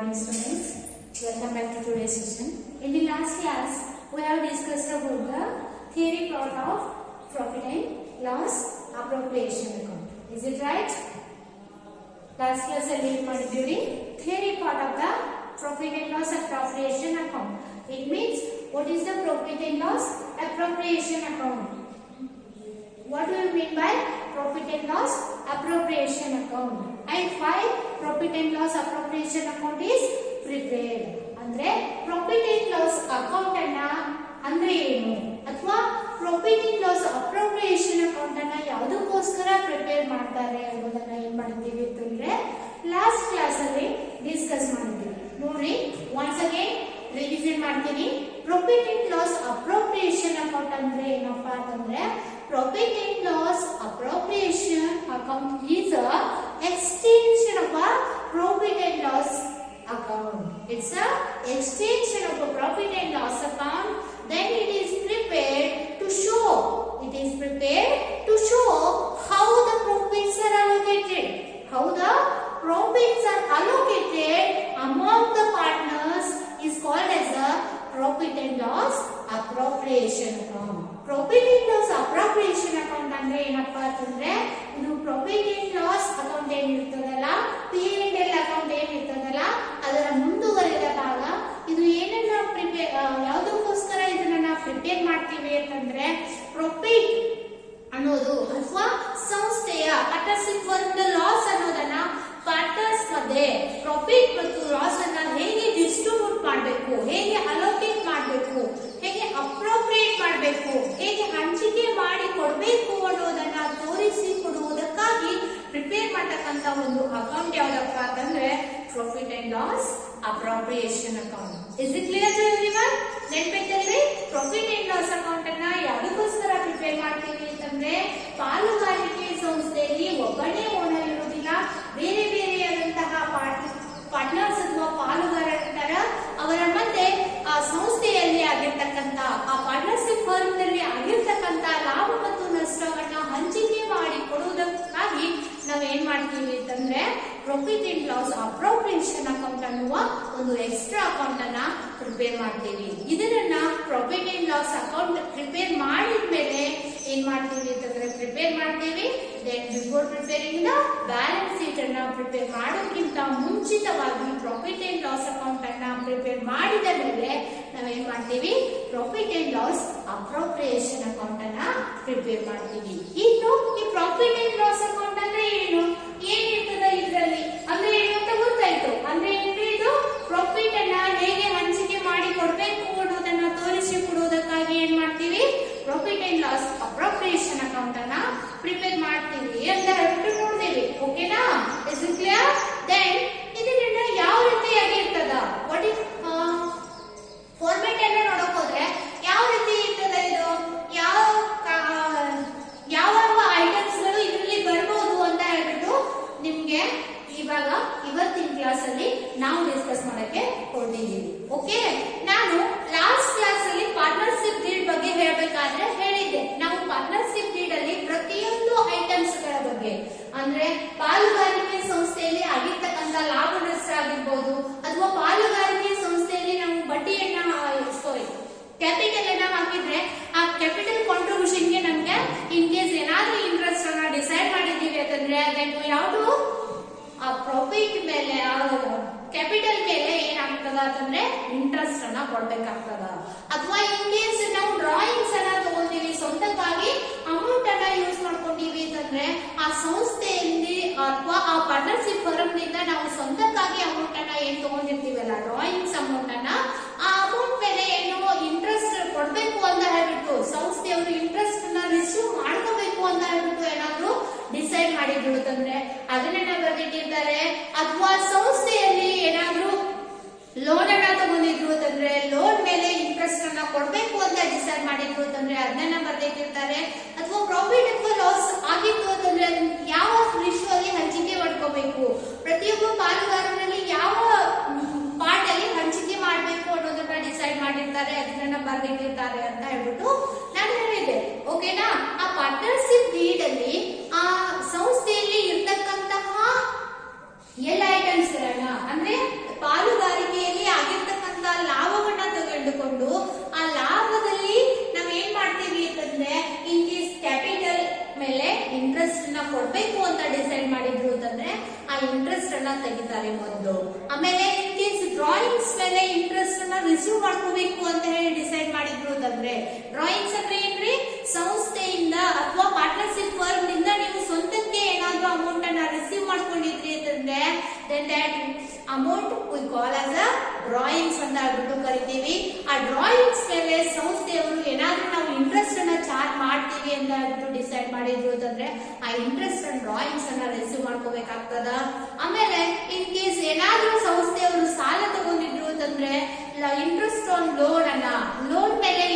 morning students, welcome back to today's session. In the last class, we have discussed about the theory part of profit and loss appropriation account. Is it right? Last class I read ಮಾಡಿದ್ದೀವಿ theory part of the profit and loss appropriation account. It means what is the profit and loss appropriation account? What do you mean by profit and loss appropriation account? And why profit and loss appropriation account is prepared? ಅಂದ್ರೆ profit and loss account ಅನ್ನ ಅಂದ್ರೆ ಏನು ಅಥವಾ profit and loss appropriation account ಅನ್ನ ಯಾವುದಕ್ಕೋಸ್ಕರ prepare ಮಾಡ್ತಾರೆ ಅನ್ನೋದನ್ನ ಏನ್ ಮಾಡ್ತೀವಿ ಅಂತಂದ್ರೆ ಲಾಸ್ಟ್ ಕ್ಲಾಸ್ ಅಲ್ಲಿ ಡಿಸ್ಕಸ್ ಮಾಡಿದ್ವಿ. ನೋಡಿ once again ರಿವಿಷನ್ ಮಾಡ್ತೀನಿ. profit and loss appropriation account ಅಂದ್ರೆ ಏನಪ್ಪಾ ಅಂತಂದ್ರೆ profit and loss appropriation account is a extension of a profit and loss account. It's a extension of a profit and loss account. Then it is prepared to show. It is prepared to show how the profits are allocated. How the profits are allocated among the partners is called as a profit and loss appropriation account. Profit and loss appropriation account ಅಂದ್ರೆ ಏನಪ್ಪಾ ಅಂತಂದ್ರೆ ಇದು profit and loss account ಏನಿರ್ತದಲ್ಲ P&L account ಏನಿರ್ತದಲ್ಲ ಅದರ ಮುಂದುವರೆದ ಭಾಗ. ಇದು ಏನನ್ನ prepare ಯಾವುದಕ್ಕೋಸ್ಕರ ಇದನ್ನ ಪ್ರಿಪೇರ್ ಮಾಡ್ತೀವಿ ಅಂತಂದ್ರೆ ಪ್ರಾಫಿಟ್ ಅನ್ನೋದು ಅಥವಾ ಸಂಸ್ಥೆಯ ಪಾರ್ಟ್ನರ್ಶಿಪ್ ವರ್ಕ್ ಲಾಸ್ ಅನ್ನೋದನ್ನ ಪಾರ್ಟ್ನರ್ಸ್ ಮಧ್ಯೆ ಪ್ರಾಫಿಟ್ ಮತ್ತು ಲಾಸ್ ಅನ್ನ ಹೇಗೆ ಡಿಸ್ಟ್ರಿಬ್ಯೂಟ್ ಮಾಡಬೇಕು, ಹೇಗೆ ಅಲೋಕೇಟ್ ಮಾಡಬೇಕು, ಹೇಗೆ ಅಪ್ರೋಪ್ರಿಯೇಟ್ ಮಾಡಬೇಕು, ಹೇಗೆ ಹಂಚಿಕೆ ಮಾಡಿ ಕೊಡಬೇಕು ಅನ್ನೋದನ್ನ ತೋರಿಸಿ ಕೊಡುವುದಕ್ಕಾಗಿ ಪ್ರಿಪೇರ್ ಮಾಡತಕ್ಕಂತ ಒಂದು ಅಕೌಂಟ್ ಯಾವ್ದಪ್ಪ ಅಂತಂದ್ರೆ profit and loss appropriation account. Is it clear to everyone? ನೆನಪಿಟ್ಟಲ್ರಿ ಪ್ರಾಫಿಟ್ ಅಂಡ್ ಲಾಸ್ ಅಕೌಂಟ್ ಅನ್ನ ಯಾವುದಕ್ಕೋಸ್ಕರ ಪ್ರಿಪೇರ್ ಮಾಡ್ತೀವಿ ಅಂತಂದ್ರೆ ಪಾಲುಗಾರಿಕೆ ಸಂಸ್ಥೆಯಲ್ಲಿ ಒಬ್ಬನೇ ಓನರ್ ಇರುವುದಿಲ್ಲ, ಬೇರೆ ಬೇರೆಯಾದಂತಹ ಪಾರ್ಟ್ನರ್ಸ್ ಅಥವಾ ಪಾಲುಗಾರರ ಅವರ ಮಧ್ಯೆ ಆ ಸಂಸ್ಥೆಯಲ್ಲಿ ಆಗಿರ್ತಕ್ಕಂತ ಆ ಪಾರ್ಟ್ನರ್ಶಿಪ್ ಫರ್ಮ್ ನಲ್ಲಿ ಆಗಿರ್ತಕ್ಕಂತ ಲಾಭ ಮತ್ತು ನಷ್ಟವನ್ನ ಹಂಚಿಕೆ ಮಾಡಿ ಕೊಡುವುದಕ್ಕಾಗಿ ನಾವೇನ್ ಮಾಡ್ತೀವಿ ಅಂತಂದ್ರೆ profit and loss appropriation account ಅನ್ನುವ ಒಂದು ಎಕ್ಸ್ಟ್ರಾ ಅಕೌಂಟ್ ಅನ್ನ ಪ್ರಿಪೇರ್ ಮಾಡ್ತೀವಿ. ಇದನ್ನ profit and loss account prepare ಮಾಡಿದ್ಮೇಲೆ ಏನ್ ಮಾಡ್ತೀವಿ ಅಂತಂದ್ರೆ ಪ್ರಿಪೇರ್ ಮಾಡ್ತೀವಿ. Then before preparing the balance sheet ಅನ್ನ ಪ್ರಿಪೇರ್ ಮಾಡೋಕ್ಕಿಂತ ಮುಂಚಿತವಾಗಿ ಪ್ರಾಫಿಟ್ ಅಂಡ್ ಲಾಸ್ ಅಕೌಂಟ್ ಅನ್ನ ಪ್ರಿಪೇರ್ ಮಾಡಿದ ಮೇಲೆ ನಾವೇನ್ ಮಾಡ್ತೀವಿ profit and loss appropriation account ಅನ್ನ ಪ್ರಿಪೇರ್ ಮಾಡ್ತೀವಿ. ಇನ್ನು ಈ ಪ್ರಾಫಿಟ್ ಅಂಡ್ ಲಾಸ್ ಅಕೌಂಟ್ ಅಂದ್ರೆ ಏನು, ಏನಿರ್ತದ ಇದರಲ್ಲಿ ಅಂದ್ರೆ ಏನು ಅಂತ ಗೊತ್ತಾಯ್ತು. ಅಂದ್ರೆ ಏನ್ರಿ ಇದು ಪ್ರಾಫಿಟ್ ಅನ್ನ ಹೇಗೆ ಹಂಚಿಕೆ ಮಾಡಿ ಕೊಡ್ಬೇಕು ಅನ್ನೋದನ್ನ ತೋರಿಸಿ ಕೊಡುವುದಕ್ಕಾಗಿ ಏನ್ ಮಾಡ್ತೀವಿ profit and loss appropriation account ಅನ್ನ ಪ್ರಿಪೇರ್ ಮಾಡ್ತೀವಿ ಅಂತ ಹೇಳ್ಬಿಟ್ಟು ನೋಡ್ತೀವಿ. ಓಕೆನಾ? Is it clear? ದೆನ್ ಇದನ್ನ ಯಾವ ರೀತಿಯಾಗಿರ್ತದ, ವಾಟ್ ಇಸ್ ಫಾರ್ಮ್ಯಾಟ್ ಅನ್ನ ನೋಡಕ್ ಹೋದ್ರೆ ಯಾವ ರೀತಿ ಇರ್ತದ, ಇದು ಯಾವ ಐಟಮ್ಸ್ ಗಳು ಇದರಲ್ಲಿ ಬರ್ಬೋದು ಅಂತ ಹೇಳ್ಬಿಟ್ಟು ನಿಮ್ಗೆ ಇವಾಗ ಇವತ್ತಿನ ಕ್ಲಾಸ್ ಅಲ್ಲಿ ನಾವು ಡಿಸ್ಕಸ್ ಮಾಡಕ್ಕೆ ಹೊರಟಿದ್ದೀವಿ. ಓಕೆ, ನಾನು ಲಾಸ್ಟ್ ಕ್ಲಾಸ್ ಅಲ್ಲಿ ಪಾರ್ಟ್ನರ್ಶಿಪ್ ಡೀಡ್ ಬಗ್ಗೆ ಹೇಳ್ಬೇಕಾದ್ರೆ ಹೇಳಿದ್ದೆ, ನಾವು ಪಾರ್ಟ್ನರ್ಶಿಪ್ ಡೀಡ್ ಅಲ್ಲಿ ಪ್ರತಿಯೊಂದು ಐಟಮ್ಸ್ ಗಳ ಬಗ್ಗೆ ಅಂದ್ರೆ ಪಾಲುಗಾರಿಕೆ ಸಂಸ್ಥೆಯಲ್ಲಿ ಆಗಿರ್ತಕ್ಕಂತ ಲಾಭ ನಷ್ಟ ಆಗಿರ್ಬೋದು ಅಥವಾ ಪಾಲುಗಾರಿಕೆ ಸಂಸ್ಥೆಯಲ್ಲಿ ನಾವು ಬಡ್ಡಿಯನ್ನ ಕ್ಯಾಪಿಟಲ್ ಅನ್ನ ಹಾಕಿದ್ರೆ ಆ ಕ್ಯಾಪಿಟಲ್ ಕಾಂಟ್ರಿಬ್ಯೂಷನ್ ಗೆ ನಮ್ಗೆ ಇನ್ ಕೇಸ್ ಏನಾದ್ರೂ ಇಂಟ್ರೆಸ್ಟ್ ಅನ್ನ ಡಿಸೈಡ್ ಮಾಡಿದೀವಿ ಅಂತಂದ್ರೆ ಅದನ್ನು ಯಾವುದು ಆ ಪ್ರಾಫಿಟ್ ಮೇಲೆ ಕ್ಯಾಪಿಟಲ್ ಮೇಲೆ ಏನಾಗ್ತದ ಅಂತಂದ್ರೆ ಇಂಟ್ರೆಸ್ಟ್ ಅನ್ನ ಕೊಡ್ಬೇಕಾಗ್ತದ. ಅಥವಾ ಇನ್ ಕೇಸ್ ನಾವು ಡ್ರಾಯಿಂಗ್ಸ್ ಅನ್ನ ತಗೊಂಡಿವಿ, ಸ್ವಂತಕ್ಕಾಗಿ ಅಮೌಂಟ್ ಅನ್ನ ಯೂಸ್ ಮಾಡ್ಕೊಂಡಿವಿ ಅಂತಂದ್ರೆ ಆ ಸಂಸ್ಥೆಯಲ್ಲಿ ಅಥವಾ ಆ ಪಾರ್ಟ್ನರ್ಶಿಪ್ ಫರ್ಮ್ ನಿಂದ ನಾವು ಸ್ವಂತಕ್ಕಾಗಿ ಅಮೌಂಟ್ ಅನ್ನ ಏನ್ ತಗೊಂಡಿರ್ತೀವಲ್ಲ ಡ್ರಾಯಿಂಗ್ಸ್ ಅಮೌಂಟ್ ಅನ್ನ ಆ ಅಮೌಂಟ್ ಮೇಲೆ ಏನು ಇಂಟ್ರೆಸ್ಟ್ ಕೊಡ್ಬೇಕು ಅಂತ ಹೇಳ್ಬಿಟ್ಟು ಸಂಸ್ಥೆಯವರು ಇಂಟ್ರೆಸ್ಟ್ ಅನ್ನ ರಿಸೀವ್ ಮಾಡ್ಕೋಬೇಕು ಅಂತ ಹೇಳ್ಬಿಟ್ಟು ಏನಾದ್ರು ಡಿಸೈಡ್ ಮಾಡಿದ್ರು ಅಂತಂದ್ರೆ ಅದನ್ನ ಬರ್ದಿಟ್ಟಿರ್ತಾರೆ. ಅಥವಾ ಸಂಸ್ಥೆಯಲ್ಲಿ ಏನಾದ್ರೂ ಲೋನ್ ಅನ್ನ ತಗೊಂಡಿದ್ರು ಅಂತಂದ್ರೆ ಲೋನ್ ಮೇಲೆ ಇಂಟ್ರೆಸ್ಟ್ ಅನ್ನ ಕೊಡ್ಬೇಕು ಅಂತ ಡಿಸೈಡ್ ಮಾಡಿದ್ರು ಅಂತಂದ್ರೆ ಅದನ್ನ ಬರ್ದಿಟ್ಟಿರ್ತಾರೆ. ಅಥವಾ ಪ್ರಾಫಿಟ್ ಅಥವಾ ಲಾಸ್ ಆಗಿತ್ತು ಅಂತಂದ್ರೆ ಯಾವ ರೇಷಿಯೋ ಅಲ್ಲಿ ಹಂಚಿಕೆ ಮಾಡ್ಕೋಬೇಕು, ಪ್ರತಿಯೊಬ್ಬ ಪಾಲುಗಾರರಲ್ಲಿ ಯಾವ ಪಾರ್ಟ್ ಅಲ್ಲಿ ಹಂಚಿಕೆ ಮಾಡ್ಬೇಕು ಅನ್ನೋದನ್ನ ಡಿಸೈಡ್ ಮಾಡಿರ್ತಾರೆ, ಅದನ್ನ ಬರ್ದಿಟ್ಟಿರ್ತಾರೆ ಅಂತ ಹೇಳ್ಬಿಟ್ಟು ನಾನು ಹೇಳಿದ್ದೆ. ಓಕೆನಾ? ಆ ಪಾರ್ಟ್ನರ್ಶಿಪ್ ಡೀಡ್ ಅಲ್ಲಿ ಆ ಸಂಸ್ಥೆಯಲ್ಲಿ ಇರ್ತಕ್ಕಂತಹ ಎಲ್ಲ ಐಟಮ್ಸ್ ಗಳನ್ನ ಅಂದ್ರೆ ಪಾಲುದಾರಿಕೆಯಲ್ಲಿ ಆಗಿರ್ತಕ್ಕಂತ ಲಾಭವನ್ನ ತೆಗೆದುಕೊಂಡು ಆ ಲಾಭದಲ್ಲಿ ನಾವ್ ಏನ್ ಮಾಡ್ತೀವಿ ಅಂತಂದ್ರೆ ಇನ್ ಕೇಸ್ ಕ್ಯಾಪಿಟಲ್ ಮೇಲೆ ಇಂಟ್ರೆಸ್ಟ್ ಅನ್ನ ಕೊಡ್ಬೇಕು ಅಂತ ಡಿಸೈಡ್ ಮಾಡಿದ್ರು ಅಂತಂದ್ರೆ ಆ ಇಂಟ್ರೆಸ್ಟ್ ಅನ್ನ ತೆಗಿತಾರೆ ಮೊದಲು. ಆಮೇಲೆ ಇನ್ ಕೇಸ್ ಡ್ರಾಯಿಂಗ್ಸ್ ಮೇಲೆ ಇಂಟ್ರೆಸ್ಟ್ ಅನ್ನ ರಿಸೀವ್ ಮಾಡ್ಕೋಬೇಕು ಅಂತ ಹೇಳಿ ಡಿಸೈಡ್ ಮಾಡಿದ್ರು ಅಂತಂದ್ರೆ ಡ್ರಾಯಿಂಗ್ಸ್ ಅಂದ್ರೆ ಏನ್ರಿ, ಸಂಸ್ಥೆಯಿಂದ ಅಥವಾ ಪಾರ್ಟ್ನರ್ಶಿಪ್ ಫರ್ಮ್ ನಿಂದ ನೀವು ಸ್ವಂತಕ್ಕೆ ಏನಾದ್ರೂ ಅಮೌಂಟ್ ಅನ್ನ ರಿಸೀವ್ ಮಾಡ್ಕೊಂಡಿದ್ರಿ ಅಂತಂದ್ರೆ then that amount we call as a drawings ಅಂತ ಹೇಳ್ಬಿಟ್ಟು ಕರಿತೀವಿ. ಆ ಡ್ರಾಯಿಂಗ್ಸ್ ಮೇಲೆ ಸಂಸ್ಥೆಯವರು ಏನಾದ್ರೂ ನಾವು ಇಂಟ್ರೆಸ್ಟ್ ಅನ್ನ ಚಾರ್ಜ್ ಮಾಡ್ತೀವಿ ಅಂತ ಹೇಳ್ಬಿಟ್ಟು ಡಿಸೈಡ್ ಮಾಡಿದ್ರು ಅಂತಂದ್ರೆ ಆ ಇಂಟ್ರೆಸ್ಟ್ ಅಂಡ್ ಡ್ರಾಯಿಂಗ್ಸ್ ಅನ್ನ ರಿಸೀವ್ ಮಾಡ್ಕೋಬೇಕಾಗ್ತದ. ಆಮೇಲೆ ಇನ್ ಕೇಸ್ ಏನಾದ್ರೂ ಸಂಸ್ಥೆಯವರು ಸಾಲ ತಗೊಂಡಿದ್ರು ಅಂತಂದ್ರೆ ಇಂಟ್ರೆಸ್ಟ್ ಆನ್ ಲೋನ್ ಮೇಲೆ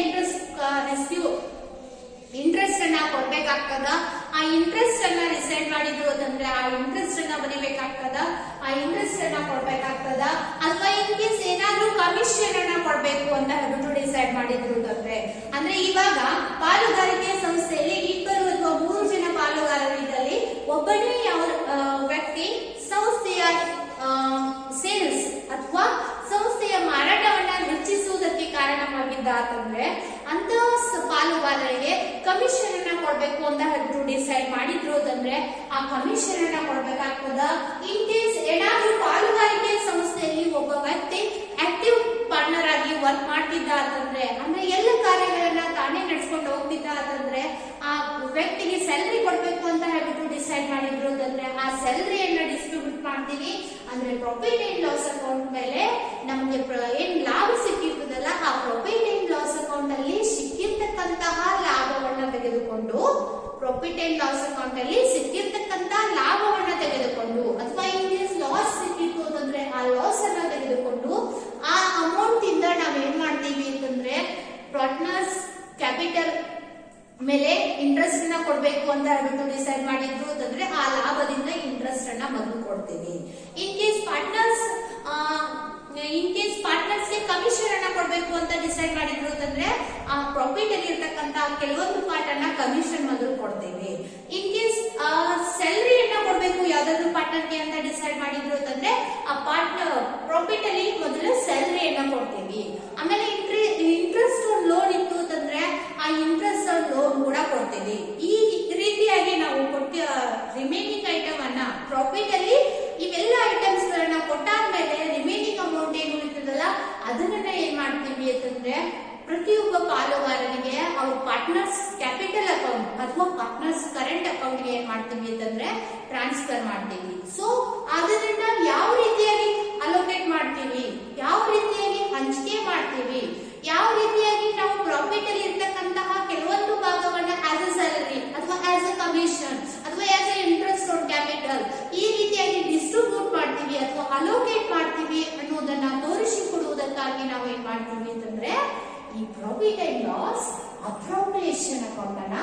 ಇಂಟ್ರೆಸ್ಟ್ ಅನ್ನ ಕೊಡ್ಬೇಕಾಗ್ತದ. ಆ ಇಂಟ್ರೆಸ್ಟ್ ಅನ್ನ ಡಿಸೈಡ್ ಮಾಡಿದ್ರು ಅಂತಂದ್ರೆ ಆ ಇಂಟ್ರೆಸ್ಟ್ ಅನ್ನ ಬರೀಬೇಕಾಗ್ತದ, ಆ ಇಂಟ್ರೆಸ್ಟ್ ಅನ್ನ ಕೊಡ್ಬೇಕಾಗ್ತದ. ಅಥವಾ ಇನ್ ಕೇಸ್ ಏನಾದ್ರೂ ಕಮಿಷನ್ ಅನ್ನ ಕೊಡ್ಬೇಕು ಅಂತ ಹೇಳ್ಬಿಟ್ಟು ಡಿಸೈಡ್ ಮಾಡಿದ್ರು ಅಂತಂದ್ರೆ, ಅಂದ್ರೆ ಇವಾಗ ಪಾಲುದಾರಿಕೆ ಸಂಸ್ಥೆಯಲ್ಲಿ 2 ಅಥವಾ 3 ಜನ ಪಾಲುದಾರರಿದ್ದಲ್ಲಿ ಒಬ್ಬನೇ ವ್ಯಕ್ತಿ ಸಂಸ್ಥೆಯ ಸೇಲ್ಸ್ ಅಥವಾ ಸಂಸ್ಥೆಯ ಮಾರಾಟವನ್ನ ಹೆಚ್ಚಿಸುವುದಕ್ಕೆ ಕಾರಣವಾಗಿದ್ದ ಅಂತಂದ್ರೆ ಅಂತ ಪಾಲುದಾರರಿಗೆ ಕಮಿಷನ್ ಅನ್ನ ಕೊಡ್ಬೇಕು ಅಂತ ಹೇಳ್ಬಿಟ್ಟು ಡಿಸೈಡ್ ಮಾಡಿದ್ರು ಅಂತಂದ್ರೆ ಆ ಕಮಿಷನ್ ಅನ್ನ ಕೊಡ್ಬೇಕಾಗ್ತದ. ಇನ್ ಕೇಸ್ ಏನಾದ್ರೂ ಪಾಲುದಾರಿಕೆ ಸಂಸ್ಥೆಯಲ್ಲಿ ಒಬ್ಬ ವ್ಯಕ್ತಿ ಆಕ್ಟಿವ್ ಪಾರ್ಟ್ನರ್ ಆಗಿ ವರ್ಕ್ ಮಾಡ್ತಿದ್ದ ಅಂತಂದ್ರೆ, ಅಂದ್ರೆ ಎಲ್ಲ ಕಾರ್ಯಗಳನ್ನ ತಾನೇ ನಡೆಸ್ಕೊಂಡು ಹೋಗ್ತಿದ್ದ ಅಂತಂದ್ರೆ ಆ ವ್ಯಕ್ತಿಗೆ ಸ್ಯಾಲರಿ ಕೊಡ್ಬೇಕು ಅಂತ ಹೇಳ್ಬಿಟ್ಟು ಡಿಸೈಡ್ ಮಾಡಿದ್ರು ಅಂತಂದ್ರೆ ಆ ಸ್ಯಾಲರಿಯನ್ನ ಡಿಸ್ಟ್ರಿಬ್ಯೂಟ್ ಮಾಡ್ತೀವಿ. ಅಂದ್ರೆ ಪ್ರಾಫಿಟ್ ಅಂಡ್ ಲಾಸ್ ಅಕೌಂಟ್ ಮೇಲೆ ನಮ್ಗೆ ಏನ್ ಲಾಭ ಸಿಕ್ಕಿರ್ತದಲ್ಲ ಆ ಪ್ರಾಫಿಟ್ ಅಂಡ್ ಲಾಸ್ ಅಕೌಂಟ್ ಅಲ್ಲಿ ಸಿಕ್ಕಿರ್ತಕ್ಕಂತಹ ಲಾಭವನ್ನ ತೆಗೆದುಕೊಂಡು ಪ್ರಾಫಿಟ್ ಅಂಡ್ ಲಾಸ್ ಅಕೌಂಟ್ ಅಲ್ಲಿ ಸಿಕ್ಕಿರ್ತಕ್ಕಂತ ಲಾಭವನ್ನ ತೆಗೆದುಕೊಂಡು ಅಥವಾ ಇನ್ ಕೇಸ್ ಲಾಸ್ ಸಿಕ್ಕಿತ್ತು ಅಂತಂದ್ರೆ ಆ ಲಾಸ್ ಅನ್ನ ತೆಗೆದುಕೊಂಡು ಆ ಅಮೌಂಟ್ ಇಂದ ನಾವ್ ಏನ್ ಮಾಡ್ತೀವಿ ಅಂತಂದ್ರೆ ಪಾರ್ಟ್ನರ್ಸ್ ಕ್ಯಾಪಿಟಲ್ ಮೇಲೆ ಇಂಟ್ರೆಸ್ಟ್ ಅನ್ನ ಕೊಡ್ಬೇಕು ಅಂತ ಹೇಳ್ಬಿಟ್ಟು ಡಿಸೈಡ್ ಮಾಡಿದ್ರು ಅಂತಂದ್ರೆ ಆ ಲಾಭದಿಂದ ಇಂಟ್ರೆಸ್ಟ್ ಅನ್ನ ಮೊದಲು ಕೊಡ್ತೀವಿ. ಇನ್ ಕೇಸ್ ಪಾರ್ಟ್ನರ್ಸ್ಗೆ ಕಮಿಷನ್ ಅನ್ನ ಕೊಡ್ಬೇಕು ಅಂತ ಡಿಸೈಡ್ ಮಾಡಿದ್ರು ಅಂತಂದ್ರೆ ಆ ಪ್ರಾಫಿಟ್ ಅಲ್ಲಿ ಇರ್ತಕ್ಕಂತ ಕೆಲವೊಂದು ಪಾರ್ಟ್ ಅನ್ನ ಕಮಿಷನ್ ಮೊದಲು ಕೊಡ್ತೇವೆ. ಇನ್ ಕೇಸ್ ಸ್ಯಾಲರಿ ಅನ್ನ ಕೊಡ್ಬೇಕು ಯಾವ್ದಾದ್ರು ಪಾರ್ಟ್ನರ್ಗೆ ಅಂತ ಡಿಸೈಡ್ ಮಾಡಿದ್ರು ಅಂತಂದ್ರೆ ಆ ಪಾರ್ಟ್ನರ್ ಪ್ರಾಫಿಟ್ ಅಲ್ಲಿ ಮೊದಲು ಸ್ಯಾಲರಿಯನ್ನ ಕೊಡ್ತೀವಿ. ಆಮೇಲೆ ಇಂಟ್ರೆಸ್ಟ್ ಲೋನ್ ಇತ್ತು ಅಂತಂದ್ರೆ ಆ ಇಂಟ್ರೆಸ್ಟ್ ಲೋನ್ ಕೂಡ ಕೊಡ್ತೀವಿ. ಈ ರೀತಿಯಾಗಿ ನಾವು ರಿಮೈನಿಂಗ್ ಐಟಮ್ ಅನ್ನ ಪ್ರಾಫಿಟ್ ಅಲ್ಲಿ ಇವೆಲ್ಲ ಐಟಮ್ಸ್ ಗಳನ್ನ ಕೊಟ್ಟಾದ್ಮೇಲೆ ರಿಮೈನಿಂಗ್ ಅಮೌಂಟ್ ಏನು ಉಳಿತದಲ್ಲ ಅದನ್ನ ಏನ್ ಮಾಡ್ತೀವಿ ಅಂತಂದ್ರೆ ಪ್ರತಿಯೊಬ್ಬ ಪಾಲುದಾರನಿಗೆ ಅವ್ರ ಪಾರ್ಟ್ನರ್ಸ್ ಕ್ಯಾಪಿಟಲ್ ಅಕೌಂಟ್ ಅಥವಾ ಪಾರ್ಟ್ನರ್ಸ್ ಕರೆಂಟ್ ಅಕೌಂಟ್ ಗೆ ಏನ್ ಮಾಡ್ತೀವಿ ಅಂತಂದ್ರೆ ಟ್ರಾನ್ಸ್ಫರ್ ಮಾಡ್ತೀವಿ. ಸೊ ಅದನ್ನ ಯಾವ ರೀತಿಯಾಗಿ ಅಲೋಕೇಟ್ ಮಾಡ್ತೀವಿ, ಯಾವ ರೀತಿಯಾಗಿ ಹಂಚಿಕೆ ಮಾಡ್ತೀವಿ, ಯಾವ ರೀತಿಯಾಗಿ ನಾವು ಪ್ರಾಫಿಟ್ ಅಲ್ಲಿ ಇರ್ತಕ್ಕಂತಹ ಕೆಲವೊಂದು ಭಾಗವನ್ನ ಆಸ್ ಎ ಸ್ಯಾಲರಿ ಅಥವಾ ಆಸ್ ಎ ಕಮಿಷನ್ ಅಥವಾ as A interest on capital ಈ ರೀತಿಯಾಗಿ ಡಿಸ್ಟ್ರಿಬ್ಯೂಟ್ ಮಾಡ್ತೀವಿ ಅಥವಾ ಅಲೋಕೇಟ್ ಮಾಡ್ತೀವಿ ಅನ್ನೋದನ್ನ ತೋರಿಸಿಕೊಡುವುದಕ್ಕಾಗಿ ನಾವು ಏನ್ ಮಾಡ್ತೀವಿ ಅಂತಂದ್ರೆ ಈ profit and loss appropriation account ಅನ್ನ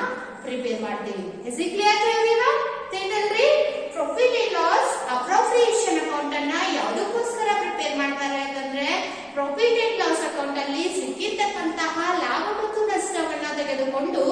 ಪ್ರಿಪೇರ್ ಮಾಡ್ತೀವಿ. Is it clear to everyone? ತಿಳಿದಲ್ರಿ? Profit and loss appropriation account ಅನ್ನ ಯಾವುದಕ್ಕೋಸ್ಕರ ಪ್ರಿಪೇರ್ ಮಾಡ್ತಾರೆ ಅಂತಂದ್ರೆ ಪ್ರಾಫಿಟ್ ಅಂಡ್ ಲಾಸ್ ಅಕೌಂಟ್ ಅಲ್ಲಿ ಸಿಕ್ಕಿರ್ತಕ್ಕಂತಹ ಲಾಭ ಮತ್ತು ನಷ್ಟವನ್ನ ತೆಗೆದುಕೊಂಡು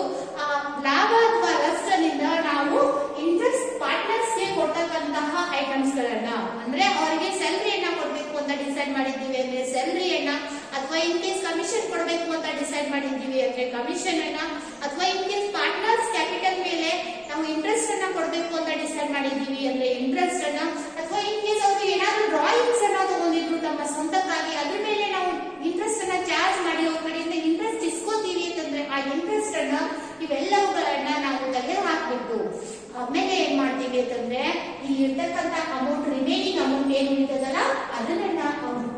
ಆ ಲಾಭ ಅಥವಾ ನಷ್ಟದಿಂದ ನಾವು ಇಂಟ್ರೆಸ್ಟ್ ಪಾರ್ಟ್ನರ್ಸ್ ಗೆ ಕೊಡ್ತಕ್ಕಂತಹ ಐಟಮ್ಸ್ ಗಳನ್ನ ಅಂದ್ರೆ ಅವರಿಗೆ ಸ್ಯಾಲರಿಯನ್ನ ಕೊಡ್ಬೇಕು ಅಂತ ಡಿಸೈಡ್ ಮಾಡಿದ್ದೀವಿ ಅಂದ್ರೆ ಸ್ಯಾಲರಿಯನ್ನ ಅಥವಾ ಇನ್ ಕೇಸ್ ಕಮಿಷನ್ ಕೊಡ್ಬೇಕು ಅಂತ ಡಿಸೈಡ್ ಮಾಡಿದ್ದೀವಿ ಅಂದ್ರೆ ಕಮಿಷನ್ ಅನ್ನ ಅಥವಾ ಇನ್ ಕೇಸ್ ಪಾರ್ಟ್ನರ್ಸ್ ಕ್ಯಾಪಿಟಲ್ ಮೇಲೆ ನಾವು ಇಂಟ್ರೆಸ್ಟ್ ಅನ್ನ ಕೊಡ್ಬೇಕು ಅಂತ ಡಿಸೈಡ್ ಮಾಡಿದ್ದೀವಿ ಅಂದ್ರೆ ಇಂಟ್ರೆಸ್ಟ್ ಅನ್ನ ಅಥವಾ ಇನ್ ಕೇಸ್ ಅವರು ಏನಾದ್ರು ಡ್ರಾಯಿಂಗ್ಸ್ ಅನ್ನ ತಗೊಂಡಿದ್ರು ತಮ್ಮ ಸ್ವಂತಕ್ಕಾಗಿ ಅದ್ರ ಮೇಲೆ ನಾವು ಇಂಟ್ರೆಸ್ಟ್ ಅನ್ನ ಚಾರ್ಜ್ ಮಾಡಿ ಅವ್ರ ಕಡೆಯಿಂದ ಇಂಟ್ರೆಸ್ಟ್ ಇಸ್ಕೋತೀವಿ ಅಂತಂದ್ರೆ ಆ ಇಂಟ್ರೆಸ್ಟ್ ಅನ್ನ ಇವೆಲ್ಲವುಗಳನ್ನ ನಾವು ತೆಗೆದು ಹಾಕ್ಬಿಟ್ಟು ಆಮೇಲೆ ಏನ್ ಮಾಡ್ತೀವಿ ಅಂತಂದ್ರೆ ಇಲ್ಲಿ ಇರ್ತಕ್ಕಂತ ಅಮೌಂಟ್ ರಿಮೈನಿಂಗ್ ಅಮೌಂಟ್ ಏನ್ ಉಳಿತದಲ್ಲ ಅದನ್ನ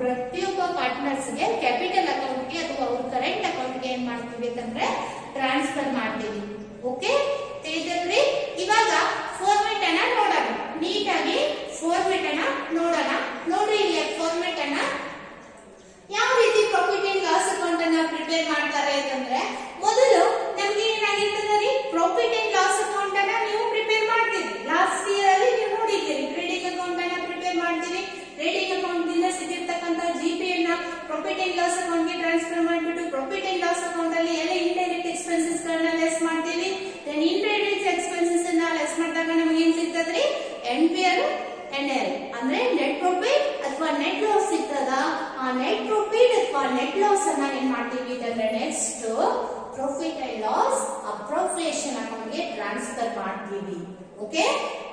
ಪ್ರತಿಯೊಬ್ಬ ಪಾರ್ಟ್ನರ್ಸ್ ಗೆ ಕ್ಯಾಪಿಟಲ್ ಅಕೌಂಟ್ ಗೆ ಅಥವಾ ಅವ್ರ ಕರೆಂಟ್ ಅಕೌಂಟ್ ಗೆ ಏನ್ ಮಾಡ್ತೀವಿ ಅಂತಂದ್ರೆ ಟ್ರಾನ್ಸ್ಫರ್ ಮಾಡ್ತೀವಿ. ಓಕೆ, ತಿಳಿದಲ್ರಿ? ಇವಾಗ ಫಾರ್ಮೆಟ್ ಅನ್ನ ನೋಡೋಣ, ನೀಟಾಗಿ ಫಾರ್ಮೆಟ್ ಅನ್ನ ನೋಡೋಣ. ನೋಡ್ರಿ ಇಲ್ಲಿ ಫಾರ್ಮೆಟ್ ಅನ್ನ ಯಾವ ರೀತಿ ಪ್ರಾಫಿಟ್ ಅಂಡ್ ಲಾಸ್ ಅಕೌಂಟ್ ಅನ್ನ ಪ್ರಿಪೇರ್ ಮಾಡ್ತಾರೆ ಅಂತಂದ್ರೆ ಮೊದಲು ನಮ್ಗೆ ಏನಾಗಿರ್ತದೆ ಪ್ರಾಫಿಟ್ ಅಂಡ್ ಲಾಸ್ ಅಕೌಂಟ್ ಅನ್ನ ನೀವು ಪ್ರಿಪೇರ್ ಮಾಡ್ತೀರಿ. ಲಾಸ್ಟ್ ಇಯರ್ ಅಲ್ಲಿ ನೀವು ನೋಡಿದ್ದೀರಿ ಟ್ರೇಡಿಂಗ್ ಅಕೌಂಟ್ ಅನ್ನ ಪ್ರಿಪೇರ್ ಮಾಡ್ತೀವಿ. ಟ್ರೇಡಿಂಗ್ ಅಕೌಂಟ್ ದಿಂದ ಸಿಕ್ಕಿರ್ತಕ್ಕಂತ ಜಿಪಿ ಅನ್ನ ಪ್ರಾಫಿಟ್ ಅಂಡ್ ಲಾಸ್ ಅಕೌಂಟ್ ಗೆ ಟ್ರಾನ್ಸ್ಫರ್ ಮಾಡಿಬಿಟ್ಟು ಪ್ರಾಫಿಟ್ ಅಂಡ್ ಲಾಸ್ ಅಕೌಂಟ್ ಅಲ್ಲಿ ಎಲ್ಲ ಇಂಡೈರೆಕ್ಟ್ ಎಕ್ಸ್ಪೆನ್ಸಸ್ ಗಳನ್ನ ಲೆಸ್ ಮಾಡ್ತೀವಿ. ದೆನ್ ಪ್ರಾಫಿಟ್ ಅಥವಾ ನೆಟ್ ಲಾಸ್ ಅನ್ನ ಏನ್ ಮಾಡ್ತೀವಿ ಅಂದ್ರೆ next profit and loss appropriation account ಗೆ ಟ್ರಾನ್ಸ್ಫರ್ ಮಾಡ್ತೀವಿ. Okay,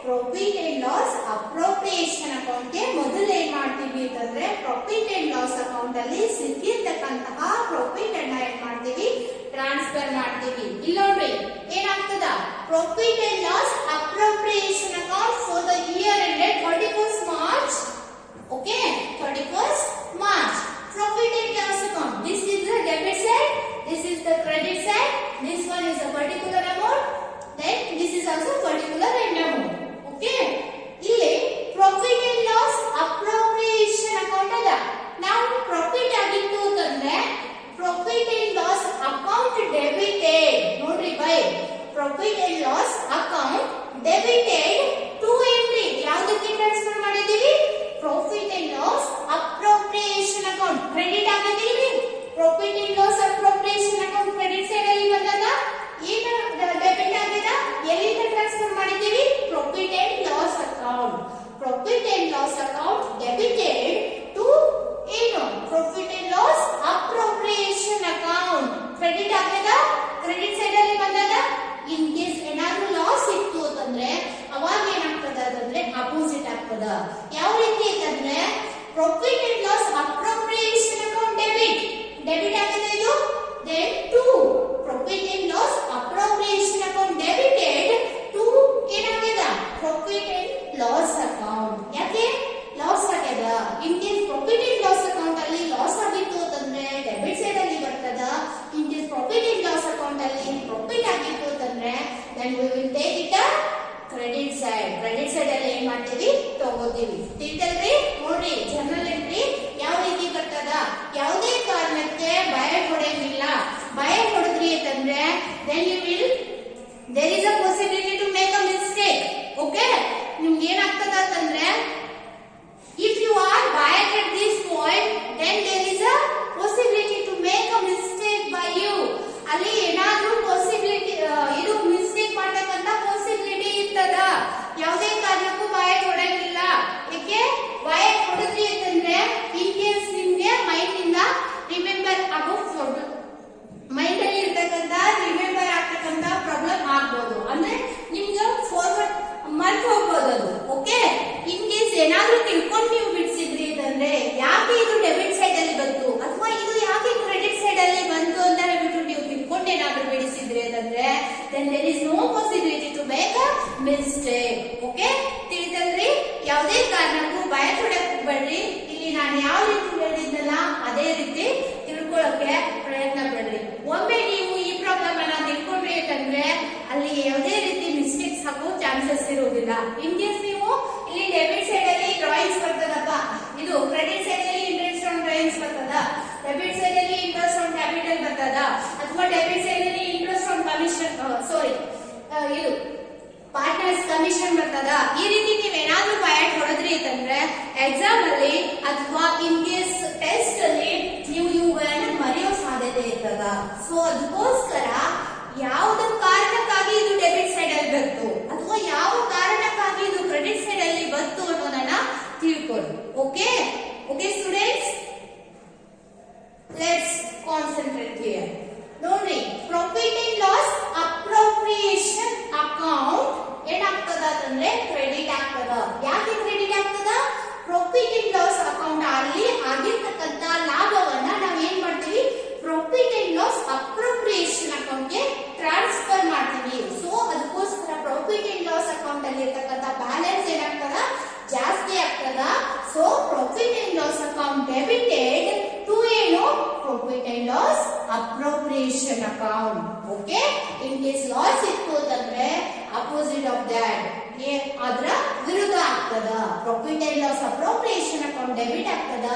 profit and loss appropriation account ಗೆ ಮೊದಲು ಏನ್ ಮಾಡ್ತೀವಿ ಅಂತಂದ್ರೆ ಪ್ರಾಫಿಟ್ ಅಂಡ್ ಲಾಸ್ ಅಕೌಂಟ್ ಅಲ್ಲಿ ಸಿಕ್ಕಿರ್ತಕ್ಕಂತಹ ಪ್ರಾಫಿಟ್ ಅನ್ನ ಏನ್ ಮಾಡ್ತೀವಿ ಟ್ರಾನ್ಸ್ಫರ್ ಮಾಡ್ತೀವಿ. ಇಲ್ಲಿ ನೋಡ್ರಿ ಏನಾಗ್ತದ, profit and loss appropriation account for the year ended 31st March. Okay, 31st March. Profit and loss account. This is the debit side. This is the credit side. This one is a particular amount. Then this is also particular end amount. Okay. ಇಲ್ಲಿ profit and loss appropriation account ಅದ. ನಾವು profit ಆಗಿತ್ತು ಅಂತಂದ್ರೆ profit and loss account debited. ನೋಡ್ರಿ by profit and loss account debited to entry. ಯಾವುದಕ್ಕೆ transfer ಮಾಡಿದೀವಿ? Profit and loss appropriation account. Credit ಆಗಿದೀವಿ. Profit and loss appropriation account credit side ಅಲ್ಲಿ ಬಂದಾಗ ಏನು ಡೆಬಿಟ್ ಆಗಿದೆ? ಎಲ್ಲಿಂದ ಟ್ರಾನ್ಸ್ಫರ್ ಮಾಡಿದೀವಿ? Profit and loss account. Profit and loss account debited to ಏನು? Profit and loss appropriation account. Credit ಆಗಿದೆ. Credit side ಅಲ್ಲಿ ಬಂದಾಗ ಇನ್ ಕೇಸ್ ಏನಾದ್ರೂ ಲಾಸ್ ಇತ್ತು ಅಂತಂದ್ರೆ ಅವಾಗ ಏನಾಗ್ತದ ಅಂತಂದ್ರೆ ಅಪೋಸಿಟ್ ಆಗ್ತದ. ಯಾವ ರೀತಿ ಅಂತಂದ್ರೆ profit and loss appropriation account debit ಆಗಿದೆ ಇದು. then to profit and loss appropriation account debited to ಏನಾಗಿದೆ? profit and loss account. ಯಾಕೆ ಲಾಸ್ ಆಗ್ಯದ? In case profit and loss account ಅಲ್ಲಿ ಲಾಸ್ ಆಗಿತ್ತು ಅಂತಂದ್ರೆ ಡೆಬಿಟ್ ಸೈಡ್ ಅಲ್ಲಿ ಬರ್ತದ. In case profit and loss account ಅಲ್ಲಿ ಪ್ರಾಫಿಟ್ ಆಗಿತ್ತು ಅಂತಂದ್ರೆ then we will take it a credit side. Credit side ಅಲ್ಲಿ ಏನ್ ಮಾಡ್ತೀವಿ? ತಗೋತೀವಿ. ತಿಳಿತಲ್ರಿ? ನೋಡ್ರಿ ಜನರಲ್ ಎಂಟ್ರಿ ಯಾವ ರೀತಿ ಬರ್ತದ. ಯಾವುದೇ ಕಾರಣಕ್ಕೆ ಭಯ ಹೊಡೆಯಂಗಿಲ್ಲ. ಭಯ ಹೊಡೆದ್ರಿ ಅಂತಂದ್ರೆ then you will there is a possibility to make a mistake. Okay, ನಿಮ್ಗೆ ಏನಾಗ್ತದ ಅಂತಂದ್ರೆ if you are biased at this point then there is a possibility to make a mistake by you. ಅಲ್ಲಿ ಏನಾದ್ರೂ ಪಾಸಿಬಿಲಿಟಿ ಇದು mistake ಮಾಡತಕ್ಕಂತ possibility ಇರ್ತದ. ಯಾವುದೇ ಕಾರಣಕ್ಕೂ ಬಾಯ ಹೊಡಂಗಿಲ್ಲ. ಯಾಕೆ ಬಾಯ ಹೊಡೆದ್ರಿ ಅಂತಂದ್ರೆ ಇನ್ ಕೇಸ್ ನಿಮ್ಗೆ ಮೈಂಡ್ ಇಂದ ರಿಮೆಂಬರ್ ಆಗೋ ಮೈಂಡ್ ಅಲ್ಲಿ ಇರ್ತಕ್ಕಂತ ರಿಮೆಂಬರ್ ಆಗ್ತಕ್ಕಂತ ಪ್ರಾಬ್ಲಮ್ ಆಗ್ಬೋದು. ಅಂದ್ರೆ ನಿಮ್ಗೆ ಫಾರ್ವರ್ಡ್ ಮರ್ತು ಹೋಗ್ಬೋದು ಅದು. ಓಕೆ, ಇನ್ ಕೇಸ್ ಏನಾದ್ರೂ ತಿಳ್ಕೊಂಡು ನೀವು ಬಿಡಿಸಿದ್ರಿ ಅಂತಂದ್ರೆ ಯಾಕೆ ಇದು ಡೆಬಿಟ್ ಸೈಡ್ ಅಲ್ಲಿ ಬಂತು ಅಥವಾ ಇದು ಯಾಕೆ ಕ್ರೆಡಿಟ್ ಸೈಡ್ ಅಲ್ಲಿ ಬಂತು ಅಂತ ಹೇಳ್ಬಿಟ್ಟು ನೀವು ತಿಳ್ಕೊಂಡು ಏನಾದ್ರೂ ಬಿಡಿಸಿದ್ರಿ ಅಂತಂದ್ರೆ then there is no possibility to make a mistake. Okay, ತಿಳಿತಲ್ರಿ? ಯಾವುದೇ ಕಾರಣಕ್ಕೂ ಭಯ ತೊಡಕ್ ಹೋಗ್ಬೇಡ್ರಿ. ಇಲ್ಲಿ ನಾನು ಯಾವ ರೀತಿ ಹೇಳಿದ್ನಲ್ಲ ಅದೇ ರೀತಿ ತಿಳ್ಕೊಳ್ಳೋಕೆ ಪ್ರಯತ್ನ ಪಡ್ರಿ. ಒಮ್ಮೆ ನೀವು ಈ ಪ್ರಾಬ್ಲಮ್ ಅನ್ನ ತಿಳ್ಕೊಂಡ್ರಿ ಅಂತಂದ್ರೆ ಅಲ್ಲಿ ಯಾವುದೇ ರೀತಿ ಮಿಸ್ಟೇಕ್ಸ್ ಆಗೋ ಚಾನ್ಸಸ್ ಇರೋದಿಲ್ಲ. ಇನ್ ಕೇಸ್ ನೀವು ಇಲ್ಲಿ ಡೆಬಿಟ್ ಸೈಡ್ ಅಲ್ಲಿ ಡ್ರಾಯಿಂಗ್ಸ್ ಬರ್ತದಪ್ಪ, ಇದು ಕ್ರೆಡಿಟ್ ಸೈಡ್ ಅಲ್ಲಿ ಇಂಟ್ರೆಸ್ಟ್ ಆನ್ ಡ್ರಾಯಿಂಗ್ಸ್ ಬರ್ತದ, ಡೆಬಿಟ್ ಸೈಡ್ ಅಲ್ಲಿ ಇಂಟ್ರೆಸ್ಟ್ ಆನ್ ಕ್ಯಾಪಿಟಲ್ ಬರ್ತದ, ಅಥವಾ ಡೆಬಿಟ್ ಸೈಡ್ ಅಲ್ಲಿ ಇಂಟ್ರೆಸ್ಟ್ ಆನ್ ಕಮಿಷನ್ ಇದು ಪಾರ್ಟ್ನರ್ಸ್ ಕಮಿಷನ್ ಬರ್ತದ. ಈ ರೀತಿ ನೀವೇನಾದ್ರೂ ಬಯಾಟ್ ಹೊಡೆದ್ರಿ ಅಂತಂದ್ರೆ ಎಕ್ಸಾಮ್ ಅಲ್ಲಿ ಅಥವಾ ಇನ್ ಕೇಸ್ ಟೆಸ್ಟ್ ಅಲ್ಲಿ ನೀವು ಇವುಗಳನ್ನ ಮರೆಯೋ ಸಾಧ್ಯತೆ ಇರ್ತದ. ಸೊ ಅದಕ್ಕೋಸ್ಕರ ಯಾವ್ದ ಕಾರಣಕ್ಕಾಗಿ ಇದು ಡೆಬಿಟ್ ಸೈಡ್ ಅಲ್ಲಿ ಬಂತು ಅಥವಾ ಯಾವ ಕಾರಣಕ್ಕಾಗಿ ಇದು ಕ್ರೆಡಿಟ್ ಸೈಡ್ ಅಲ್ಲಿ ಬಂತು ಅನ್ನೋದನ್ನ ತಿಳ್ಕೊಳ್ಳಿ. Okay okay students, let's concentrate here. ನೋಡ್ರಿ, profit and loss appropriation account ಏನಾಗ್ತದ ಅಂತಂದ್ರೆ ಕ್ರೆಡಿಟ್ ಆಗ್ತದ. ಯಾಕೆ ಕ್ರೆಡಿಟ್ ಆಗ್ತದ? ಪ್ರಾಫಿಟ್ ಅಂಡ್ ಲಾಸ್ ಅಕೌಂಟ್ ಅಲ್ಲಿ ಆಗಿರ್ತಕ್ಕಂತ ಲಾಭವನ್ನ ನಾವ್ ಏನ್ ಮಾಡ್ತೀವಿ? Profit and loss appropriation account ಗೆ ಟ್ರಾನ್ಸ್ಫರ್ ಮಾಡ್ತೀವಿ. ಸೊ ಅದಕ್ಕೋಸ್ಕರ ಪ್ರಾಫಿಟ್ ಅಂಡ್ ಲಾಸ್ ಅಕೌಂಟ್ ಅಲ್ಲಿ ಇರ್ತಕ್ಕಂತ ಬ್ಯಾಲೆನ್ಸ್ ಏನಾಗ್ತದ? ಜಾಸ್ತಿ ಆಗ್ತದ. So profit and loss account debited to ಏನು? Profit and loss appropriation account. Okay, in case loss ಇತ್ತು ಅಂತಂದ್ರೆ ಅಪೋಸಿಟ್ ಆಫ್ ದಟ್ ಅದರ ವಿರುದ್ಧ ಆಗ್ತದ. Profit and loss appropriation account debit ಆಗ್ತದ,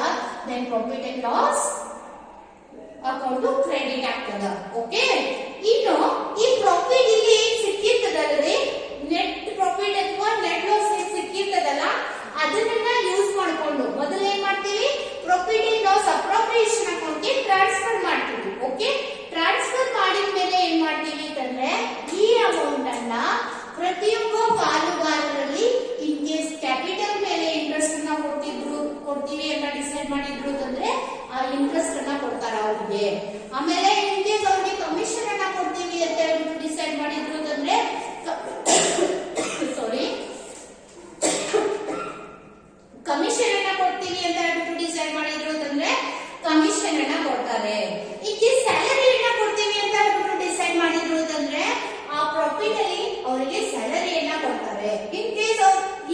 then profit and loss account credit ಆಗ್ತದ. Okay, ಇನ್ನು ಈ ಪ್ರಾಫಿಟ್ ಇಲ್ಲಿ ಸಿಕ್ಕಿರ್ತದಲ್ರಿ, ನೆಟ್ ಪ್ರಾಫಿಟ್ ಅಥವಾ ನೆಟ್ ಲಾಸ್ ಸಿಕ್ಕಿರ್ತದಲ್ಲ ಅದನ್ನ ಯೂಸ್ ಮಾಡ್ಕೊಂಡು ಮೊದಲು ಏನ್ ಮಾಡ್ತೀವಿ? Profit and loss appropriation account ಗೆ ಟ್ರಾನ್ಸ್ಫರ್ ಮಾಡ್ತೀವಿ. ಓಕೆ, ಟ್ರಾನ್ಸ್ಫರ್ ಮಾಡಿದ ಮೇಲೆ ಏನ್ ಮಾಡ್ತೀವಿ ಅಂತಂದ್ರೆ ಈ ಅಮೌಂಟ್ ಅನ್ನ ಪ್ರತಿಯೊಬ್ಬ ಪಾಲುದಾರರಲ್ಲಿ ಇನ್ ಕೇಸ್ ಕ್ಯಾಪಿಟಲ್ ಮೇಲೆ ಇಂಟ್ರೆಸ್ಟ್ ಅನ್ನ ಕೊಡ್ತೀವಿ ಅಂತ ಡಿಸೈಡ್ ಮಾಡಿದ್ರು ಅಂತಂದ್ರೆ ಆ ಇಂಟ್ರೆಸ್ಟ್ ಅವರಿಗೆ. ಆಮೇಲೆ ಇನ್ ಕೇಸ್ ಅವ್ರಿಗೆ ಕಮಿಷನ್ ಅನ್ನ ಕೊಡ್ತೀವಿ ಅಂತ ಹೇಳ್ಬಿಟ್ಟು ಡಿಸೈಡ್ ಮಾಡಿದ್ರು ಅಂತಂದ್ರೆ ಸಾರಿ ಕಮಿಷನ್ ಅನ್ನ ಕೊಡ್ತೀವಿ ಅಂತ ಹೇಳ್ಬಿಟ್ಟು ಡಿಸೈಡ್ ಮಾಡಿದ್ರು ಅಂತಂದ್ರೆ ಕಮಿಷನ್ ಅನ್ನ ಕೊಡ್ತಾರೆ. ಇನ್ ಕೇಸ್ ಸ್ಯಾಲರಿ ಅನ್ನ ಕೊಡ್ತೀವಿ ಅಂತ ಹೇಳ್ಬಿಟ್ಟು ಡಿಸೈಡ್ ಮಾಡಿದ್ರು ಅಂತಂದ್ರೆ ಆ ಪ್ರಾಫಿಟ್ ಅಲ್ಲಿ ಅವರಿಗೆ ಸ್ಯಾಲರಿಯನ್ನ ಕೊಡ್ತಾರೆ. ಇನ್ ಕೇಸ್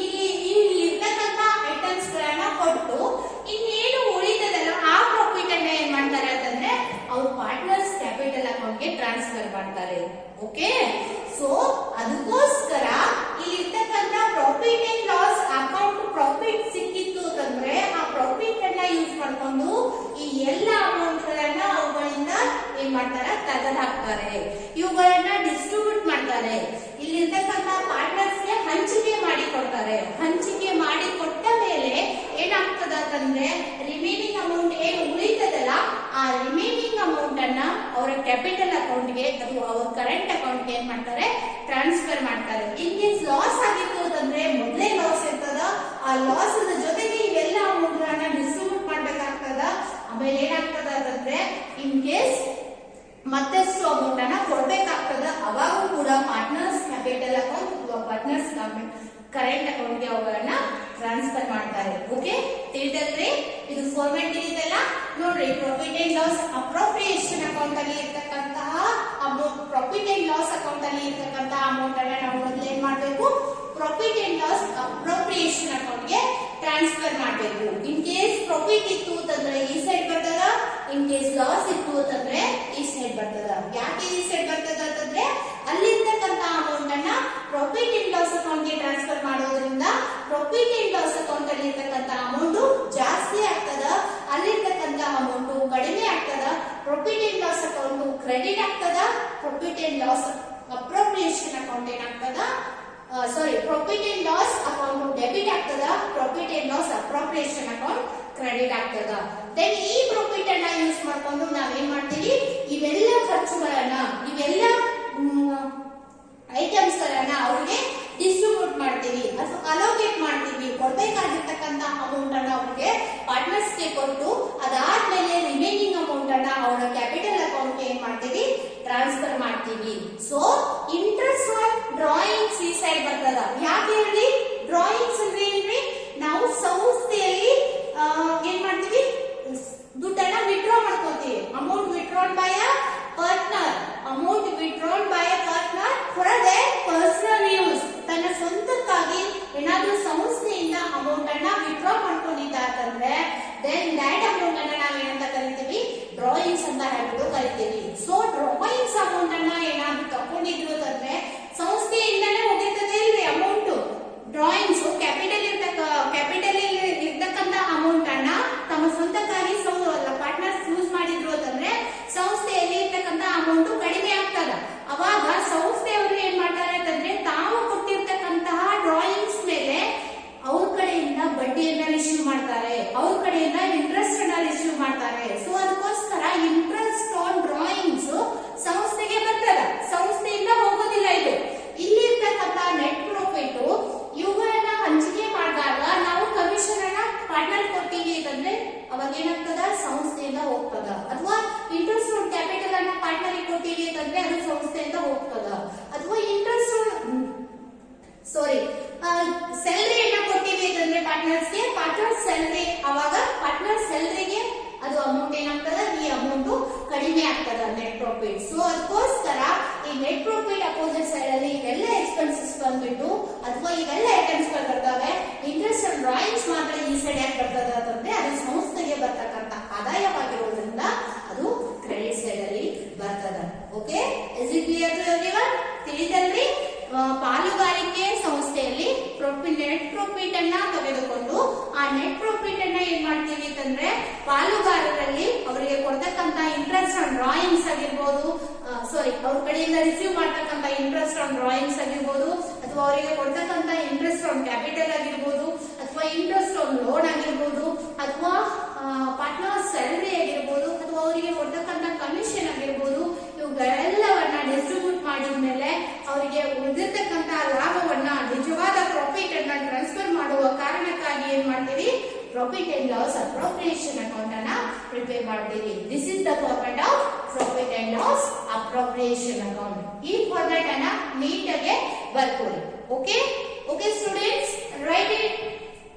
ಇಲ್ಲಿ ಇರ್ತಕ್ಕಂತ ಐಟಮ್ಸ್ ಗಳನ್ನ ಕೊಟ್ಟು ಇನ್ನೇನು ಉಳಿತದಲ್ಲ ಆ ಪ್ರಾಫಿಟ್ ಅನ್ನ ಏನ್ ಮಾಡ್ತಾರೆ ಅಂತಂದ್ರೆ ಅವ್ರ ಪಾರ್ಟ್ನರ್ಸ್ ಕ್ಯಾಪಿಟಲ್ ಅಕೌಂಟ್ ಗೆ ಟ್ರಾನ್ಸ್ಫರ್ ಮಾಡ್ತಾರೆ. ಓಕೆ, ಸೊ ಅದಕ್ಕೋಸ್ಕರ ಇಲ್ಲಿ ಇರ್ತಕ್ಕಂತ profit and loss account profit ಸಿಕ್ಕಿತ್ತು ಅಂತಂದ್ರೆ ಆ ಪ್ರಾಫಿಟ್ ಅನ್ನ ಯೂಸ್ ಮಾಡ್ಕೊಂಡು ಈ ಎಲ್ಲ ಅಮೌಂಟ್ ಗಳನ್ನ ಅವುಗಳಿಂದ ಏನ್ ಮಾಡ್ತಾರೆ ತೆಗೆದು ಹಾಕ್ತಾರೆ, ಇವುಗಳನ್ನ ಡಿಸ್ಟ್ರಿಬ್ಯೂಟ್ ಮಾಡ್ತಾರೆ. ಇಲ್ಲಿರ್ತಕ್ಕಂತ ಪಾರ್ಟ್ನರ್ಸ್ ಗೆ ಹಂಚಿಕೆ ಮಾಡಿ ಕೊಡ್ತಾರೆ. ಹಂಚಿಕೆ ಮಾಡಿ ಕೊಟ್ಟ ಮೇಲೆ ಏನಾಗ್ತದ ಅಂತಂದ್ರೆ ರಿಮೈನಿಂಗ್ ಅಮೌಂಟ್ ಏನು ಉಳಿತದಲ್ಲ ಆ ರಿಮೈನಿಂಗ್ ಅಮೌಂಟ್ ಅನ್ನ ಅವರ ಕ್ಯಾಪಿಟಲ್ ಅಕೌಂಟ್ ಗೆ ಅಥವಾ ಅವರ ಕರೆಂಟ್ ಅಕೌಂಟ್ ಗೆ ಏನ್ ಮಾಡ್ತಾರೆ ಟ್ರಾನ್ಸ್ಫರ್ ಮಾಡ್ತಾರೆ. ಇನ್ ಕೇಸ್ ಲಾಸ್ ಆಗಿತ್ತು ಅಂತಂದ್ರೆ ಮೊದಲೇ ಲಾಸ್ ಇರ್ತದ, ಆ ಲಾಸ್ ಜೊತೆಗೆ ಇವೆಲ್ಲ ಅಮೌಂಟ್ ಗಳನ್ನ ಡಿಸ್ಟ್ರಿಬ್ಯೂಟ್ ಮಾಡ್ಬೇಕಾಗ್ತದ. ಆಮೇಲೆ ಏನಾಗ್ತದ ಅಂತಂದ್ರೆ ಇನ್ ಕೇಸ್ ಮತ್ತಷ್ಟು ಅಮೌಂಟ್ ಅನ್ನ ಕೊಡ್ಬೇಕಾಗ್ತದ. ಅವಾಗೂ ಕೂಡ ಪಾರ್ಟ್ನರ್ಸ್ ಕ್ಯಾಪಿಟಲ್ ಅಕೌಂಟ್ ಅಥವಾ ಪಾರ್ಟ್ನರ್ಸ್ ಕರೆಂಟ್ ಅಕೌಂಟ್ ಗೆ ಅವುಗಳನ್ನ ಟ್ರಾನ್ಸ್ಫರ್ ಮಾಡ್ತಾರೆ. ಓಕೆ, ತಿಳಿದಲ್ರಿ? ಇದು ಫಾರ್ಮ್ಯಾಟ್ ತಿಳಿದಲ್ಲ ನೋಡ್ರಿ. Profit and loss appropriation account ಅಲ್ಲಿ ಇರ್ತಕ್ಕಂತಹ amount, profit and loss account ಅಲ್ಲಿ ಇರ್ತಕ್ಕಂತಹ ಅಮೌಂಟ್ ಅನ್ನ ನಾವು ಮೊದಲು ಏನ್ ಮಾಡ್ಬೇಕು, profit and loss appropriation account ಗೆ ಟ್ರಾನ್ಸ್ಫರ್ ಮಾಡಬೇಕು. ಇನ್ ಕೇಸ್ ಪ್ರಾಫಿಟ್ ಇತ್ತು ಅಂತಂದ್ರೆ ಈ ಸೈಡ್ ಬರ್ತದ, ಇನ್ ಕೇಸ್ ಲಾಸ್ ಇತ್ತು ಅಂತಂದ್ರೆ ಈ ಸೈಡ್ ಬರ್ತದ. ಯಾಕೆ ಈ ಸೈಡ್ ಬರ್ತದ ಅಂತಂದ್ರೆ ಅಲ್ಲಿರ್ತಕ್ಕಂತ ಅಮೌಂಟ್ ಅನ್ನ ಪ್ರಾಫಿಟ್ ಅಂಡ್ ಲಾಸ್ ಅಕೌಂಟ್ ಗೆ ಟ್ರಾನ್ಸ್ಫರ್ ಮಾಡೋದ್ರಿಂದ ಪ್ರಾಫಿಟ್ ಅಂಡ್ ಲಾಸ್ ಅಕೌಂಟ್ ಅಲ್ಲಿ ಇರ್ತಕ್ಕಂತ ಅಮೌಂಟ್ ಜಾಸ್ತಿ ಆಗ್ತದ, ಅಲ್ಲಿರ್ತಕ್ಕಂತ ಅಮೌಂಟ್ ಕಡಿಮೆ ಆಗ್ತದ. Profit and loss account credit ಆಗ್ತದ, profit and loss appropriation account ಏನಾಗ್ತದ, sorry profit and loss account debit ಆಗ್ತದ, profit and loss appropriation account credit ಆಗ್ತದ. ದೆನ್ ಈ ಪ್ರಾಫಿಟ್ ಅನ್ನ ಯೂಸ್ ಮಾಡ್ಕೊಂಡು ನಾವೇನ್ ಮಾಡ್ತೀವಿ, ಇವೆಲ್ಲ ಖರ್ಚುಗಳನ್ನ, ಇವೆಲ್ಲ ಐಟಮ್ಸ್ ಗಳನ್ನ ಅವ್ರಿಗೆ ಡಿಸ್ಟ್ರಿಬ್ಯೂಟ್ ಮಾಡ್ತೀವಿ ಅಥವಾ ಅಲೋಕೇಟ್ ಮಾಡ್ತೀವಿ. ಕೊಡ್ಬೇಕಾಗಿರ್ತಕ್ಕಂತ ಅಮೌಂಟ್ ಅನ್ನ ಅವ್ರಿಗೆ ಪಾರ್ಟ್ನರ್ಸ್ ಗೆ ಕೊಟ್ಟು ಅದಾದ್ಮೇಲೆ ರಿಮೈನಿಂಗ್ ಅಮೌಂಟ್ ಅನ್ನ ಅವರ ಕ್ಯಾಪಿಟಲ್ ಅಕೌಂಟ್ ಗೆ ಏನ್ ಮಾಡ್ತೀವಿ ಟ್ರಾನ್ಸ್ಫರ್ ಮಾಡ್ತೀವಿ. ಸೊ ಇಂಟ್ರೆಸ್ಟ್ ಆನ್ ಡ್ರಾಯಿಂಗ್ಸ್ ಈ ಸೈಡ್ ಬರ್ತದ. ಯಾಕೆ ಹೇಳಿ, ಡ್ರಾಯಿಂಗ್ಸ್ ಅಂದ್ರೆ ಏನ್ರಿ, ನಾವು ಸಂಸ್ಥೆಯಲ್ಲಿ ಏನ್ ಮಾಡ್ತೀವಿ, ದುಡ್ಡನ್ನ ವಿಡ್ರಾ ಮಾಡ್ಕೋತೀವಿ. Amount withdrawn by a partner, amount withdrawn by a partner for there personal use. ತನ್ನ ಸ್ವಂತಕ್ಕಾಗಿ ಏನಾದ್ರೂ ಸಂಸ್ಥೆಯಿಂದ ಅಮೌಂಟ್ ಅನ್ನ ವಿಡ್ರಾ ಮಾಡ್ಕೊಂಡಿದ್ದಾರಂದ್ರೆ ದೆನ್ ದ್ಯಾಟ್ ಅಮೌಂಟ್ ಅನ್ನ ನಾವು ಏನಂತ ಕರಿತೀವಿ, ಡ್ರಾಯಿಂಗ್ಸ್ ಅಂತ ಹೇಳ್ಬಿಟ್ಟು ಕರಿತೀವಿ. ಸೊ ಡ್ರಾಯಿಂಗ್ಸ್ ಅಮೌಂಟ್ ಅನ್ನ ಏನಾದ್ರೂ ತಗೊಂಡಿದ್ರು ಅಂತಂದ್ರೆ ಸಂಸ್ಥೆಯಿಂದನೇ ಹೋಗಿರ್ತದೆ ಇಲ್ರಿ ಅಮೌಂಟ್. ಡ್ರಾಯಿಂಗ್ಸ್ ಕ್ಯಾಪಿಟಲ್ ಇರ್ತಕ್ಕಂತ ಅಮೌಂಟ್ ಅನ್ನ ತಮ್ಮ ಸ್ವಂತಕ್ಕಾಗಿ ಪಾರ್ಟ್ನರ್ಸ್ ಯೂಸ್ ಮಾಡಿದ್ರು ಅಂತಂದ್ರೆ ಸಂಸ್ಥೆಯಲ್ಲಿ ಇರ್ತಕ್ಕಂತ ಅಮೌಂಟ್ ಕಡಿಮೆ ಆಗ್ತದ. ಅವಾಗ ಸಂಸ್ಥೆಯವರು ಏನ್ ಮಾಡ್ತಾರೆ ಅಂತಂದ್ರೆ ತಾವು ಕೊಟ್ಟಿರ್ತಕ್ಕಂತಹ ಡ್ರಾಯಿಂಗ್ಸ್ ಮೇಲೆ ಅವ್ರ ಕಡೆಯಿಂದ ಬಡ್ಡಿಯನ್ನ ರಿಸೀವ್ ಮಾಡ್ತಾರೆ, ಅವ್ರ ಕಡೆಯಿಂದ ಇಂಟ್ರೆಸ್ಟ್ ಅನ್ನ ರಿಸೀವ್ ಮಾಡ್ತಾರೆ. ಸೊ ಅದಕ್ಕೋಸ್ಕರ ಇಂಟ್ರೆಸ್ಟ್ ಆನ್ ಡ್ರಾಯಿಂಗ್ಸ್ ಸಂಸ್ಥೆಗೆ ಬರ್ತದ, ಸಂಸ್ಥೆಯಿಂದ ಹೋಗೋದಿಲ್ಲ. ಇದು ಇಲ್ಲಿ ಇರ್ತಕ್ಕಂತ ನೆಟ್ ಪ್ರಾಫಿಟ್ ಇವುಗಳನ್ನ ಹಂಚಿಕೆ ಮಾಡಿದಾಗ ನಾವು ಕಮಿಷನ್ ಅನ್ನ ಪಾರ್ಟ್ನರ್ ಕೊಡ್ತೀವಿ ಅಂತಂದ್ರೆ ಅವಾಗ ಏನಾಗ್ತದ, ಸಂಸ್ಥೆಯಿಂದ ಹೋಗ್ತದ. ಅಥವಾ ಇಂಟ್ರೆಸ್ಟ್ ಆನ್ ಕ್ಯಾಪಿಟಲ್ ಅನ್ನ ಪಾರ್ಟ್ನರ್ ಕೊಡ್ತೀವಿ ಅಂತಂದ್ರೆ ಅದು ಸಂಸ್ಥೆಯಿಂದ ಹೋಗ್ತದ. ಅಥವಾ ಇಂಟ್ರೆಸ್ಟ್ ಸಾರಿ ಸ್ಯಾಲರಿಯನ್ನ ಕೊಡ್ತೀವಿ ಅಂತಂದ್ರೆ ಪಾರ್ಟ್ನರ್ಸ್ಗೆ, ಪಾರ್ಟ್ನರ್ ಸ್ಯಾಲರಿ, ಅವಾಗ ಪಾರ್ಟ್ನರ್ ಸ್ಯಾಲರಿಗೆ ಅದು ಅಮೌಂಟ್ ಏನಾಗ್ತದ, ಈ ಅಮೌಂಟ್ ಕಡಿಮೆ ಆಗ್ತದ ನೆಟ್ ಪ್ರಾಫಿಟ್. ಸೊ ಅದಕ್ಕೋಸ್ಕರ ಈ ನೆಟ್ ಪ್ರಾಫಿಟ್ ಅಪೋಸಿಟ್ ಸೈಡ್ ಅಲ್ಲಿ ಇವೆಲ್ಲ ಎಕ್ಸ್ಪೆನ್ಸಸ್ ಬಂದ್ಬಿಟ್ಟು ಅಥವಾ ಇವೆಲ್ಲ ಐಟಮ್ಸ್ ಗಳು ಬರ್ತವೆ. ಇಂಟ್ರೆಸ್ಟ್ ಆನ್ ಡ್ರಾಯಿಂಗ್ಸ್ ಮಾತ್ರ ಈ ಸೈಡ್ ಯಾಕೆ ಬರ್ತದ ಅಂತಂದ್ರೆ ಅದು ಸಂಸ್ಥೆಗೆ ಬರ್ತಕ್ಕಂತ ಆದಾಯವಾಗಿರೋದ್ರಿಂದ ಅದು ಕ್ರೆಡಿಟ್ ಸೈಡ್ ಅಲ್ಲಿ ಬರ್ತದ. Okay, is it clear to everyone? ತಿಳಿದಲ್ರಿ? ಪಾಲುಗಾರಿಕೆ ಸಂಸ್ಥೆಯಲ್ಲಿ ನೆಟ್ ಪ್ರಾಫಿಟ್ ಅನ್ನ ತೆಗೆದುಕೊಂಡು ಆ ನೆಟ್ ಪ್ರಾಫಿಟ್ ಅನ್ನ ಏನ್ ಮಾಡ್ತೀವಿ ಅಂತಂದ್ರೆ ಪಾಲುಗಾರರಲ್ಲಿ ಅವರಿಗೆ ಕೊಡ್ತಕ್ಕಂತ ಇಂಟ್ರೆಸ್ಟ್ ಆನ್ ಡ್ರಾಯಿಂಗ್ಸ್ ಆಗಿರ್ಬೋದು, ಸಾರಿ ಅವ್ರ ಕಡೆಯಿಂದ ರಿಸೀವ್ ಮಾಡ್ತಕ್ಕಂತ ಇಂಟ್ರೆಸ್ಟ್ ಆನ್ ಡ್ರಾಯಿಂಗ್ಸ್ ಆಗಿರ್ಬೋದು, ಅಥವಾ ಅವರಿಗೆ ಕೊಡ್ತಕ್ಕಂತ ಇಂಟ್ರೆಸ್ಟ್ ಆನ್ ಕ್ಯಾಪಿಟಲ್ ಆಗಿರ್ಬೋದು, ಅಥವಾ ಇಂಟ್ರೆಸ್ಟ್ ಆನ್ ಲೋನ್ ಆಗಿರ್ಬೋದು, ಅಥವಾ ಪಾರ್ಟ್ನರ್ ಸ್ಯಾಲರಿ ಆಗಿರ್ಬೋದು, ಅಥವಾ ಅವರಿಗೆ ಕೊಡ್ತಕ್ಕಂತ ಕಮಿಷನ್ ಆಗಿರ್ಬೋದು, ಇವುಗಳೆಲ್ಲವನ್ನ ಡಿಸ್ಟ್ರಿಬ್ಯೂಟ್ ಮಾಡಿದ್ಮೇಲೆ ಅವರಿಗೆ ಉಳಿದಿರ್ತಕ್ಕಂತ ಲಾಭವನ್ನ, ನಿಜವಾದ ಪ್ರಾಫಿಟ್ ಅನ್ನ ಟ್ರಾನ್ಸ್ಫರ್ ಮಾಡುವ ಕಾರಣಕ್ಕಾಗಿ ಏನ್ ಮಾಡ್ತೀವಿ, profit and loss appropriation account ಅನ್ನ ಪ್ರಿಪೇರ್ ಮಾಡ್ತೀವಿ. This is the format of profit and loss appropriation account. ಈ ಫಾರ್ಮ್ಯಾಟ್ ಅನ್ನ ನೀಟಾಗಿ ಬರ್ಕೊಳ್ಳಿ. Okay okay students, write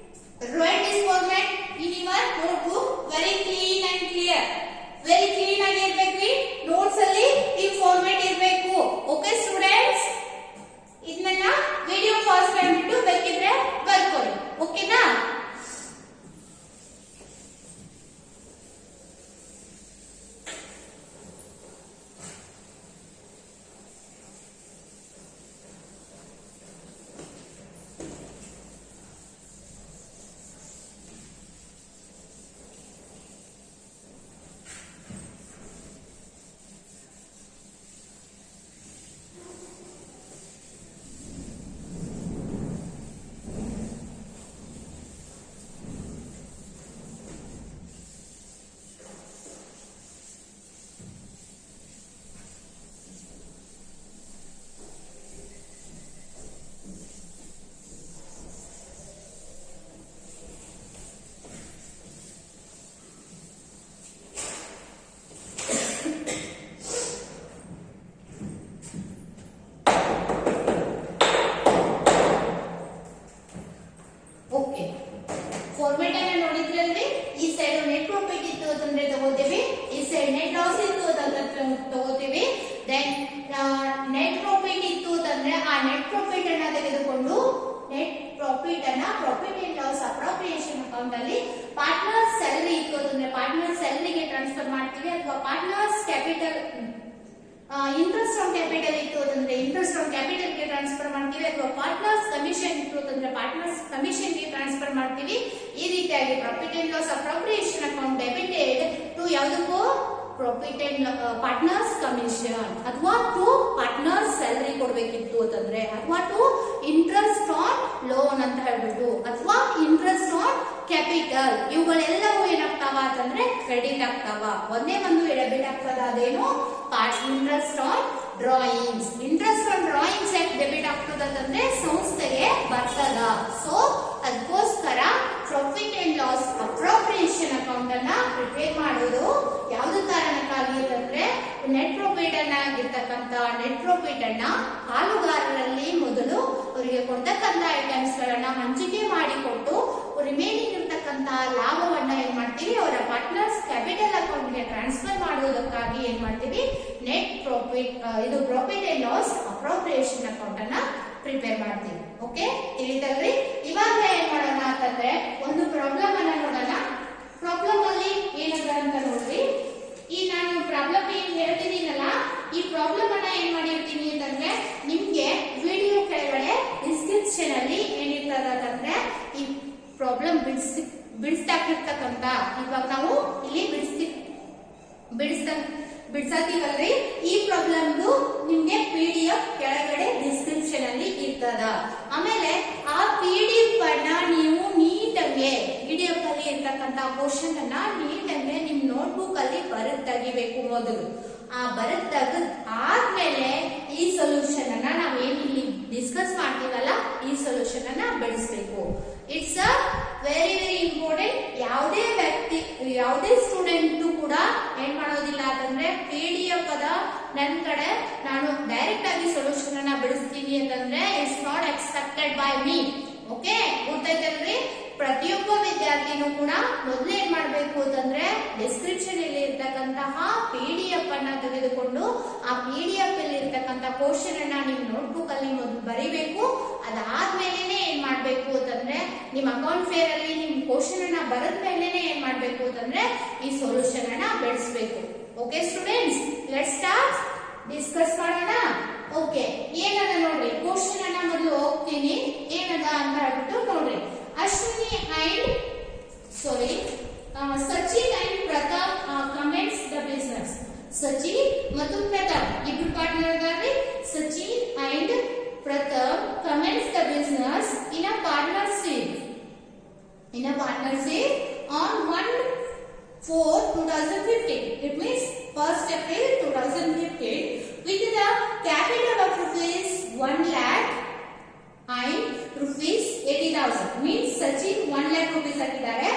this format in your notebook very clean and clear. Very clean ಆಗಿ ಇರಬೇಕು. Notes ಅಲ್ಲಿ ಈ ಫಾರ್ಮ್ಯಾಟ್ ಇರಬೇಕು. ಓಕೆ ಸ್ಟೂಡೆಂಟ್ಸ್, ಇದನ್ನ ವಿಡಿಯೋ ಪಾಸ್ ಮಾಡಿಬಿಟ್ಟು ಬೇಕಿದ್ರೆ ಬರ್ಕೊಳ್ಳಿ. ಓಕೆನಾ? ಫಾರ್ಮೆಟ್ ಅನ್ನ ನೋಡಿದ್ರಲ್ಲಿ ಈ ಸೈಡ್ ನೆಟ್ ಪ್ರಾಫಿಟ್ ಇತ್ತು ಅಂತಂದ್ರೆ ತಗೋತೀವಿ, ಈ ಸೈಡ್ ನೆಟ್ ಲಾಸ್ ಇತ್ತು ಅಂತಂದ್ರೆ ತಗೋತೀವಿ. ದೆನ್ ನೆಟ್ ಪ್ರಾಫಿಟ್ ಇತ್ತು ಅಂತಂದ್ರೆ ಆ ನೆಟ್ ಪ್ರಾಫಿಟ್ ಅನ್ನ ತೆಗೆದುಕೊಂಡು ನೆಟ್ ಪ್ರಾಫಿಟ್ ಅನ್ನ profit and loss appropriation account ಅಲ್ಲಿ ಪಾರ್ಟ್ನರ್ಸ್ ಸ್ಯಾಲರಿ ಇತ್ತು ಅಂತಂದ್ರೆ ಪಾರ್ಟ್ನರ್ ಸ್ಯಾಲರಿಗೆ ಟ್ರಾನ್ಸ್ಫರ್ ಮಾಡ್ತೀವಿ, ಅಥವಾ partners capital interest on capital ಇತ್ತು ಅಂತಂದ್ರೆ ಇಂಟ್ರೆಸ್ಟ್ ಆನ್ ಕ್ಯಾಪಿಟಲ್ ಗೆ ಟ್ರಾನ್ಸ್ಫರ್ ಮಾಡ್ತೀವಿ, ಅಥವಾ ಪಾರ್ಟ್ನರ್ಸ್ ಕಮಿಷನ್ ಇತ್ತು ಅಂತಂದ್ರೆ ಪಾರ್ಟ್ನರ್ಸ್ ಕಮಿಷನ್ ಗೆ ಟ್ರಾನ್ಸ್ಫರ್ ಮಾಡ್ತೀವಿ. ಈ ರೀತಿಯಾಗಿ profit and loss appropriation account debited to ಯಾವುದಕ್ಕೂ ಪ್ರಾಫಿಟ್ ಅಂಡ್ ಪಾರ್ಟ್ನರ್ಸ್ ಕಮಿಷನ್, ಅಥವಾ ಟು ಪಾರ್ಟ್ನರ್ಸ್ ಸ್ಯಾಲರಿ ಕೊಡ್ಬೇಕಿತ್ತು ಅಂತಂದ್ರೆ, ಅಥವಾ ಟು ಇಂಟ್ರೆಸ್ಟ್ ಆನ್ ಲೋನ್ ಅಂತ ಹೇಳ್ಬಿಟ್ಟು, ಅಥವಾ ಇಂಟ್ರೆಸ್ಟ್ ಆನ್ ಕ್ಯಾಪಿಟಲ್, ಇವುಗಳೆಲ್ಲವೂ ಏನಾಗ್ತಾವ ಅಂತಂದ್ರೆ ಕ್ರೆಡಿಟ್ ಆಗ್ತಾವ. ಒಂದೇ ಒಂದು ಡೆಬಿಟ್ ಆಗ್ತದ, ಅದೇನು interest on drawings. Interest on drawings ಯಾಕೆ ಡೆಬಿಟ್ ಆಗ್ತದ ಅಂತಂದ್ರೆ ಸಂಸ್ಥೆಗೆ ಬರ್ತದ. ಸೊ ಅದಕ್ಕೋಸ್ಕರ profit and loss appropriation account ಅನ್ನ ಪ್ರಿಪೇರ್ ಮಾಡೋದು ಯಾವ್ದು ಕಾರಣಕ್ಕಾಗಿ ಅಂತಂದ್ರೆ ನೆಟ್ ಪ್ರಾಫಿಟ್ ಅನ್ನ ಇರ್ತಕ್ಕಂತ ನೆಟ್ ಪ್ರಾಫಿಟ್ ಅನ್ನ ಪಾಲುಗಾರರಲ್ಲಿ ಮೊದಲು ಅವರಿಗೆ ಕೊಡ್ತಕ್ಕಂತ ಐಟಮ್ಸ್ ಗಳನ್ನ ಹಂಚಿಕೆ ಮಾಡಿಕೊಟ್ಟು ರಿಮೈನಿಂಗ್ ಇರ್ತಕ್ಕಂತ ಲಾಭವನ್ನ ಏನ್ ಮಾಡ್ತೀವಿ ಅವರ ಪಾರ್ಟ್ನರ್ಸ್ ಕ್ಯಾಪಿಟಲ್ ಅಕೌಂಟ್ ಗೆ ಟ್ರಾನ್ಸ್ಫರ್ ಮಾಡುವುದಕ್ಕಾಗಿ ಏನ್ ಮಾಡ್ತೀವಿ ನೆಟ್ ಪ್ರಾಫಿಟ್ ಇದು profit and loss appropriation account ಅನ್ನ ಪ್ರಿಪೇರ್ ಮಾಡ್ತೀವಿ. ಓಕೆ, ತಿಳಿತಲ್ರಿ? ಇವಾಗ ಏನ್ ಮಾಡೋಣ ಅಂತಂದ್ರೆ ಒಂದು ಪ್ರಾಬ್ಲಮ್ ಅನ್ನ ನೋಡೋಣ. ಪ್ರಾಬ್ಲಮ್ ಅಲ್ಲಿ ಏನದ ಅಂತ ನೋಡ್ರಿ. ಈ ನಾನು ಪ್ರಾಬ್ಲಮ್ ಏನ್ ಹೇಳ್ತಿದ್ದೀನಲ್ಲ, ಈ ಪ್ರಾಬ್ಲಮ್ ಅನ್ನ ಏನ್ ಮಾಡಿರ್ತೀನಿ ಅಂತಂದ್ರೆ ನಿಮ್ಗೆ ವಿಡಿಯೋ ಕೆಳಗಡೆ ಡಿಸ್ಕ್ರಿಪ್ಷನ್ ಅಲ್ಲಿ ಏನಿರ್ತದ ಅಂತಂದ್ರೆ ಈ ಪ್ರಾಬ್ಲಮ್ ಬಿಡಿಸ್ತಾಕಿರ್ತಕ್ಕಂತ, ಇವಾಗ ನಾವು ಇಲ್ಲಿ ಬಿಡಿಸ್ತೀವಲ್ರಿ, ಈ ಪ್ರಾಬ್ಲಮ್ದು ನಿಮ್ಗೆ PDF ಕೆಳಗಡೆ ಡಿಸ್ಕ್ರಿಪ್ಷನ್ ಅಲ್ಲಿ ಇರ್ತದ. ಆಮೇಲೆ ಆ PDF ಅನ್ನ ನೀವು ನೀಟಾಗಿ PDF ಅಲ್ಲಿ ಇರ್ತಕ್ಕಂತ ಕ್ವಶನ್ ಅನ್ನ ನೀಟಾಗಿ ನಿಮ್ ನೋಟ್ಬುಕ್ ಅಲ್ಲಿ ಬರೆದು ತೆಗಿಬೇಕು. ಮೊದಲು ಆ ಬರೆದು ತೆಗೆದ ಆದ್ಮೇಲೆ ಈ ಸೊಲ್ಯೂಷನ್ ಅನ್ನ ನಾವೇನ್ ಇಲ್ಲಿ ಡಿಸ್ಕಸ್ ಮಾಡ್ತೀವಲ್ಲ ಈ ಸೊಲ್ಯೂಷನ್ ಅನ್ನ ಬಿಡಿಸ್ಬೇಕು. It's a very important. ಯಾವುದೇ ವ್ಯಕ್ತಿ ಯಾವುದೇ ಸ್ಟೂಡೆಂಟ್ ಕೂಡ ಏನ್ ಮಾಡೋದಿಲ್ಲ ಅಂತಂದ್ರೆ PDF ಅದ ನನ್ ಕಡೆ ನಾನು ಡೈರೆಕ್ಟ್ ಆಗಿ ಸೊಲ್ಯೂಷನ್ ಅನ್ನ ಬಿಡಿಸ್ತೀನಿ ಅಂತಂದ್ರೆ it's not expected by me. Okay, ಗೊತ್ತಾಯ್ತಲ್ರಿ? ಪ್ರತಿಯೊಬ್ಬ ವಿದ್ಯಾರ್ಥಿನೂ ಕೂಡ ಮೊದಲು ಏನ್ ಮಾಡ್ಬೇಕು ಅಂತಂದ್ರೆ ಡಿಸ್ಕ್ರಿಪ್ಷನ್ ಅಲ್ಲಿ ಇರ್ತಕ್ಕಂತಹ PDF ಅನ್ನ ತೆಗೆದುಕೊಂಡು ಆ PDF ಅಲ್ಲಿ ಇರ್ತಕ್ಕಂತ ಕ್ವಶನ್ ಅನ್ನ ನಿಮ್ ನೋಟ್ಬುಕ್ ಅಲ್ಲಿ ಮೊದಲು ಬರೀಬೇಕು. ಅದಾದ್ಮೇಲೆ ಏನ್ ಮಾಡ್ಬೇಕು ಅಂತಂದ್ರೆ ನಿಮ್ ಅಕೌಂಟ್ ಫೇರ್ ಅಲ್ಲಿ ನಿಮ್ ಕ್ವಶನ್ ಅನ್ನ ಬರೆದ ಮೇಲೆ ಏನ್ ಮಾಡ್ಬೇಕು ಅಂತಂದ್ರೆ ಈ ಸೊಲ್ಯೂಷನ್ ಅನ್ನ ಬೆಳೆಸಬೇಕು. Okay students, let's start discuss ಮಾಡೋಣ. ಓಕೆ, ಏನದ ನೋಡ್ರಿ, ಕ್ವಶನ್ ಅನ್ನ ಮೊದಲು ಹೋಗ್ತೀನಿ ಏನದ ಅಂತ ಹೇಳ್ಬಿಟ್ಟು ನೋಡ್ರಿ. Ashwini and Sachin and Pratham commence the business. Sachin ಮತ್ತು Pratham ಇಬ್ರು ಪಾರ್ಟ್ನರ್ ಇದ್ದಾರೆ. Sachin and Pratham commence the business in a partnership. On 1/4/2015. It means 1st April 2015 with the capital of ₹1 lakh and ₹80,000. Means Sachin 1 lakh rupees ಹಾಕಿದ್ದಾರೆ.